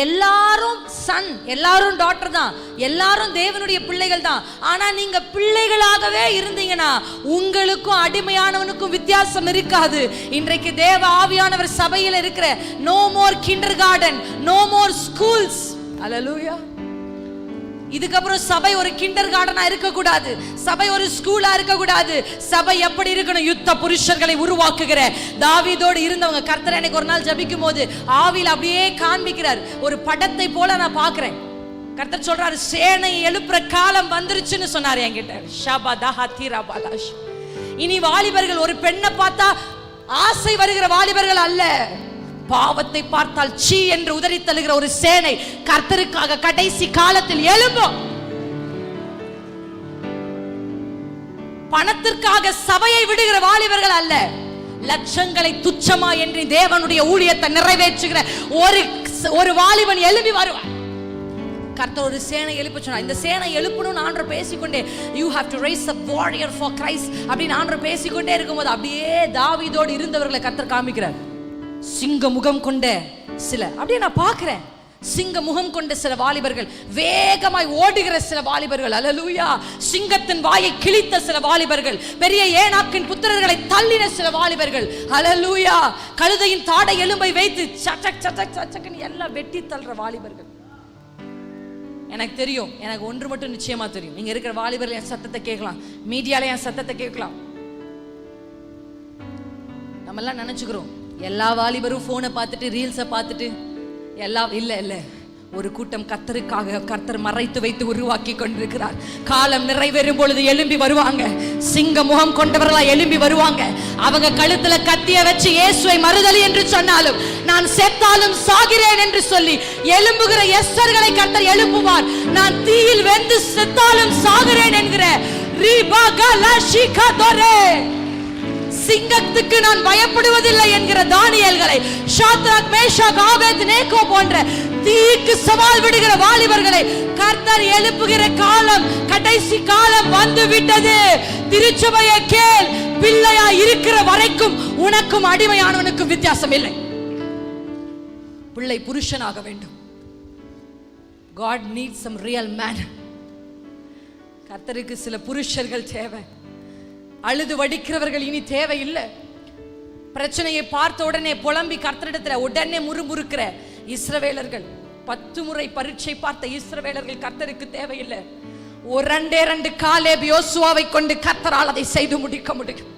எல்லாரும் சன், எல்லாரும் டாட்டர் தான், எல்லாரும் தேவனுடைய பிள்ளைகள் தான். ஆனா நீங்க பிள்ளைகளாகவே இருந்தீங்கன்னா உங்களுக்கும் அடிமையானவனுக்கும் வித்தியாசம் இருக்காது. இன்றைக்கு தேவ ஆவியானவர் சபையில் இருக்கிற no more kindergarten, no more schools. Hallelujah. இதுக்கப்புறம் சபை ஒரு கிண்டர் கார்டனா இருக்க கூடாது, சபை ஒரு ஸ்கூலா இருக்க கூடாது. சபை எப்படி இருக்கணும்? யுத்த புருஷர்களை உருவாக்குகிற தாவீதோடு இருந்தவங்க. கர்த்தர் எனக்கு ஒரு நாள் ஜபிக்கும் போது ஆவியில் அப்படியே காண்பிக்கிறார். ஒரு படத்தை போல நான் பாக்குறேன். கர்த்தர் சொல்றாரு, சேனை எழுப்புற காலம் வந்துருச்சுன்னு சொன்னாரு என்கிட்ட. இனி வாலிபர்கள் ஒரு பெண்ணை பார்த்தா ஆசை வருகிற வாலிபர்கள் அல்ல, பாவத்தை பார்த்தால் சீ என்று உதறி தள்ளுகிற ஒரு சேனை கர்த்தருக்காக கடைசி காலத்தில் எழும்பும். பணத்திற்காக சபையை விடுகிற வாலிபர்கள் அல்ல, லட்சங்களை துச்சமா என்று தேவனுடைய ஊழியத்தை நிறைவேற்றுகிற ஒரு வாலிபன் எழும்பி வருவார். கர்த்தர் ஒரு சேனை எழுப்ப சொன்னார். இந்த சேனை எழுப்பணும்னு ஆண்டவர் பேசிக்கொண்டே, you have to raise a warrior for Christ அப்படின்னு ஆண்டவர் பேசிக்கொண்டே இருக்கும்போது அப்படியே தாவீதோடு இருந்தவர்களை கர்த்தர் காமிக்கிறார். சிங்க முகம் கொண்ட சில, அப்படியே நான் பார்க்கிறேன், சிங்க முகம் கொண்ட சில வாலிபர்கள், வேகமாய் ஓடுகிற சில வாலிபர்கள். அல்லேலூயா. சிங்கத்தின் வாயை கிழித்த சில வாலிபர்கள், பெரிய ஏனாக்கின் புத்திரர்களை தள்ளின சில வாலிபர்கள். அல்லேலூயா. கழுதையின் தாடை எலும்பை வைத்து சச்சக் சச்சக் சச்சக்னு எல்லாம் வெட்டி தள்ளுற வாலிபர்கள். எனக்கு தெரியும், எனக்கு ஒன்று மட்டும் நிச்சயமா தெரியும், இங்க இருக்கிற வாலிபர்கள் என் சத்தத்தை கேட்கலாம், மீடியால என் சத்தத்தை கேட்கலாம். நம்ம எல்லாம் நினைச்சுக்கிறோம் எல்லா வாலிபரும் போனை பார்த்துட்டு ரீல்ஸை பார்த்துட்டு எல்லாம் இல்ல. ஒரு கூட்டம் கர்த்தருக்காக கர்த்தர் மறைத்து வைத்து உருவாக்கி கொண்டிருக்கிறார். காலம் நிறைவேறும் பொழுது எழும்பி வருவாங்க, சிங்க முகம் கொண்டவர்களா எழும்பி வருவாங்க. அவங்க கழுத்துல கத்திய வச்சு இயேசுவை மறுதலி என்று சொன்னாலும் நான் செத்தாலும் சாகிறேன் என்று சொல்லி எழும்புகிற எஸ்தர்களை கர்த்தர் எழுப்புவார். நான் தீயில் வெந்து செத்தாலும் சாகிறேன் என்கிற சிங்கத்துக்கு நான் பயப்படுவதில்லை என்கிற தானியேல்களை, ஷாத்ராக், மேஷாக், ஆபேத்நேகோ போன்ற தீக்கு சவால் விடுகிற வாலிபர்களை கர்த்தர் எழுப்புகிற காலம், கடைசி காலம் வந்து விட்டது. திருச்சபையை கேள், பிள்ளையா இருக்கிற வரைக்கும் உனக்கும் அடிமையானவனுக்கும் வித்தியாசம் இல்லை. பிள்ளை புருஷனாக வேண்டும். God needs some real man. கர்த்தருக்கு சில புருஷர்கள் தேவை. அழுது வடிக்கிறவர்கள் இனி தேவையில்லை. பிரச்சனையை பார்த்த உடனே புலம்பி கர்த்தரிடத்துல உடனே முறுமுறுக்கிற இஸ்ரவேலர்கள், 10 முறை பரீட்சை பார்த்த இஸ்ரவேலர்கள் கர்த்தருக்கு தேவையில்லை. ஒரு ரெண்டு காலேப் யோசுவாவை கொண்டு கர்த்தரால் அதை செய்து முடிக்க முடியும்.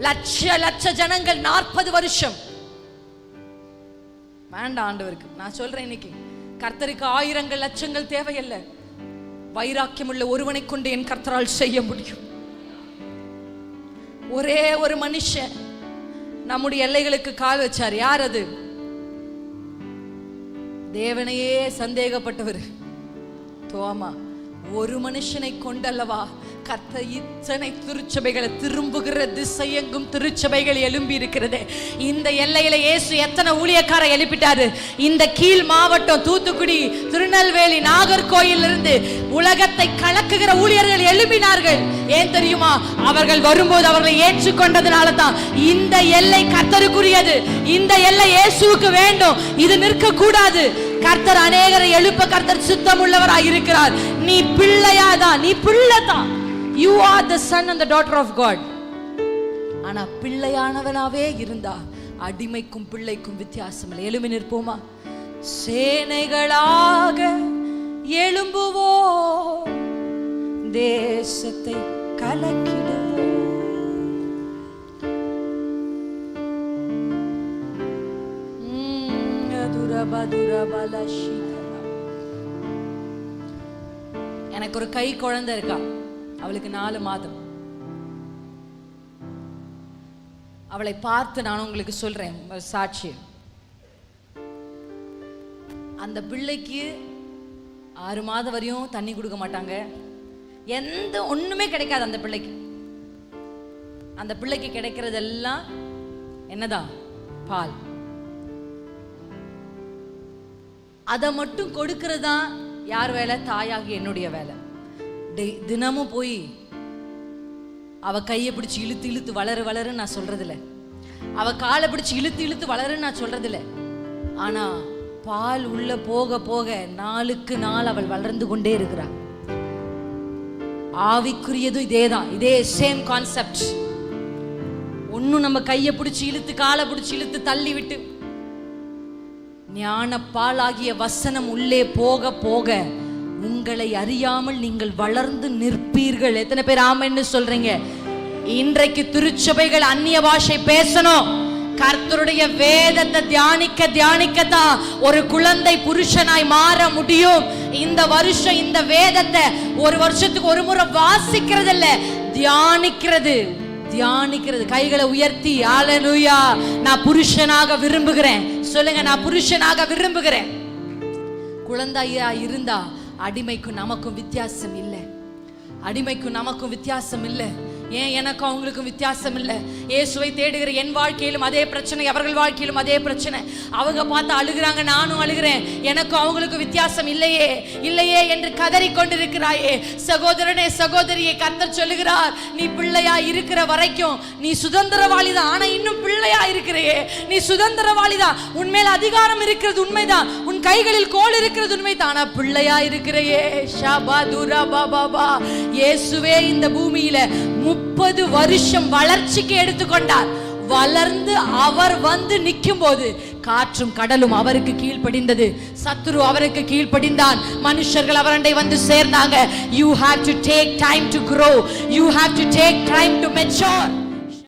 லட்ச ஜனங்கள் 40 வருஷம் வேண்டாம் ஆண்டவருக்கு. நான் சொல்றேன், இன்னைக்கு கர்த்தருக்கு ஆயிரங்கள் லட்சங்கள் தேவையில்லை. வைராக்கியம் உள்ள ஒருவனை கொண்டு என் கர்த்தரால் செய்ய முடியும். ஒரே ஒரு மனுஷன் நம்முடைய எல்லைகளுக்கு கால் வச்சார். யார் அது? தேவனையே சந்தேகப்பட்டவர் தோமா. ஒரு மனுஷனை கொண்டல்லவா கர்த்தர் இத்தனை திருச்சபைகளை, திரும்புகிற திசையெங்கும் திருச்சபைகள் எழும்பி இருக்கிறது. இந்த எல்லையில இயேசு எத்தனை ஊழியக்கார எழுப்பிட்டாரு. இந்த கீழ் மாவட்டம், தூத்துக்குடி, திருநெல்வேலி, நாகர்கோயில் இருந்து உலகத்தை கலக்குகிற ஊழியர்கள் எழுப்பினார்கள். ஏன் தெரியுமா? அவர்கள் வரும்போது அவர்களை ஏற்றுக்கொண்டதுனால தான். இந்த எல்லை கர்த்தருக்குரியது, இந்த எல்லை இயேசுவுக்கு வேண்டும். இது நிற்க கூடாது. கர்த்தர் அநேகரை எழுப்ப கர்த்தர் சுத்தம் உள்ளவராய் இருக்கிறார். நீ பிள்ளையாதான், நீ பிள்ளைதான். You are the son and the daughter of God. ஆனா பிள்ளையானவனாவே இருந்தா அடிமைக்கும் பிள்ளைக்கும் வித்தியாசம் இல்லை. எழும்பி நிற்போமா? சேனைகளாக எழும்புவோம், தேசத்தை கலக்கிடுவோம். எனக்கு ஒரு கை குழந்தை இருக்கா. அவளுக்கு 4 மாதம். அவளை பார்த்து நான் உங்களுக்கு சொல்றேன் சாட்சி. அந்த பிள்ளைக்கு 6 மாதம் வரையும் தண்ணி கொடுக்க மாட்டாங்க, எந்த ஒண்ணுமே கிடைக்காது அந்த பிள்ளைக்கு. அந்த பிள்ளைக்கு கிடைக்கிறதெல்லாம் என்னதான்? பால். அதை மட்டும் கொடுக்கறதா யார் வேலை? தாயாகி என்னுடைய வேலை. தினமும் போய் அவ கையை பிடிச்சி இழுத்து இழுத்து வளருன்னு நான் சொல்றதில்ல, அவ காலை பிடிச்சி இழுத்து இழுத்து வளருன்னு நான் சொல்றதில்ல. ஆனா பால் உள்ள போக போக நாளுக்கு நாள் அவள் வளர்ந்து கொண்டே இருக்கிறாள். ஆவிக்குரியதும் இதேதான், இதே சேம் கான்செப்ட். ஒன்னும் நம்ம கையை பிடிச்சி இழுத்து காலை பிடிச்சி இழுத்து தள்ளி விட்டு, ஞான பாலாகிய வசனம் உள்ளே போக போக உங்களை அறியாமல் நீங்கள் வளர்ந்து நிற்பீர்கள். எத்தனை பேர் ஆமென்னு சொல்றீங்க? இன்றைக்கு திருச்சபைகள் அந்நிய பாஷை பேசணும். கர்த்தருடைய வேதத்தை தியானிக்கத்தான் ஒரு குழந்தை புருஷனாய் மாற முடியும். இந்த வருஷம் இந்த வேதத்தை ஒரு வருஷத்துக்கு ஒரு முறை வாசிக்கிறது இல்ல, தியானிக்கிறது. கைகளை உயர்த்தி ஹல்லேலூயா, நான் புருஷனாக விரும்புகிறேன் சொல்லுங்க. நான் புருஷனாக விரும்புகிறேன். குழந்தையா இருந்தா அடிமைக்கும் நமக்கும் வித்தியாசம் இல்லை. அடிமைக்கும் நமக்கும் வித்தியாசம் இல்லை. ஏன் எனக்கும் அவங்களுக்கும் வித்தியாசம் இல்லை. இயேசுவை தேடுகிற என் வாழ்க்கையிலும் அதே பிரச்சனை, அவர்கள் வாழ்க்கையிலும் அதே பிரச்சனை. அவங்க பார்த்து அழுகிறாங்க, நானும் அழுகிறேன். எனக்கும் அவங்களுக்கும் வித்தியாசம் இல்லையே என்று கதறி கொண்டிருக்கிறாயே சகோதரனே, சகோதரியை, கர்த்தர் சொல்லுகிறார், நீ பிள்ளையா இருக்கிற வரைக்கும் நீ சுதந்திரவாளிதான். ஆனா இன்னும் பிள்ளையா இருக்கிறையே, நீ சுதந்திரவாளிதான். உன்மேல் அதிகாரம் இருக்கிறது உண்மைதான், உன் கைகளில் கோல் இருக்கிறது உண்மைதான். ஆனா பிள்ளையா இருக்கிறையே. ஷாபாதுரா பாபா. இயேசுவே இந்த பூமியில 30 வருஷம் வளர்ச்சிக்கு எடுத்துக்கொண்டார். வளர்ந்து அவர் வந்து நிற்கும் போது காற்றும் கடலும் அவருக்கு கீழ்ப்படிந்தது, சத்துரு அவருக்கு கீழ்ப்படிந்தான், மனுஷர்கள் அவரண்டை வந்து சேர்ந்தாங்க. You have to take time to grow, you have to take time to mature.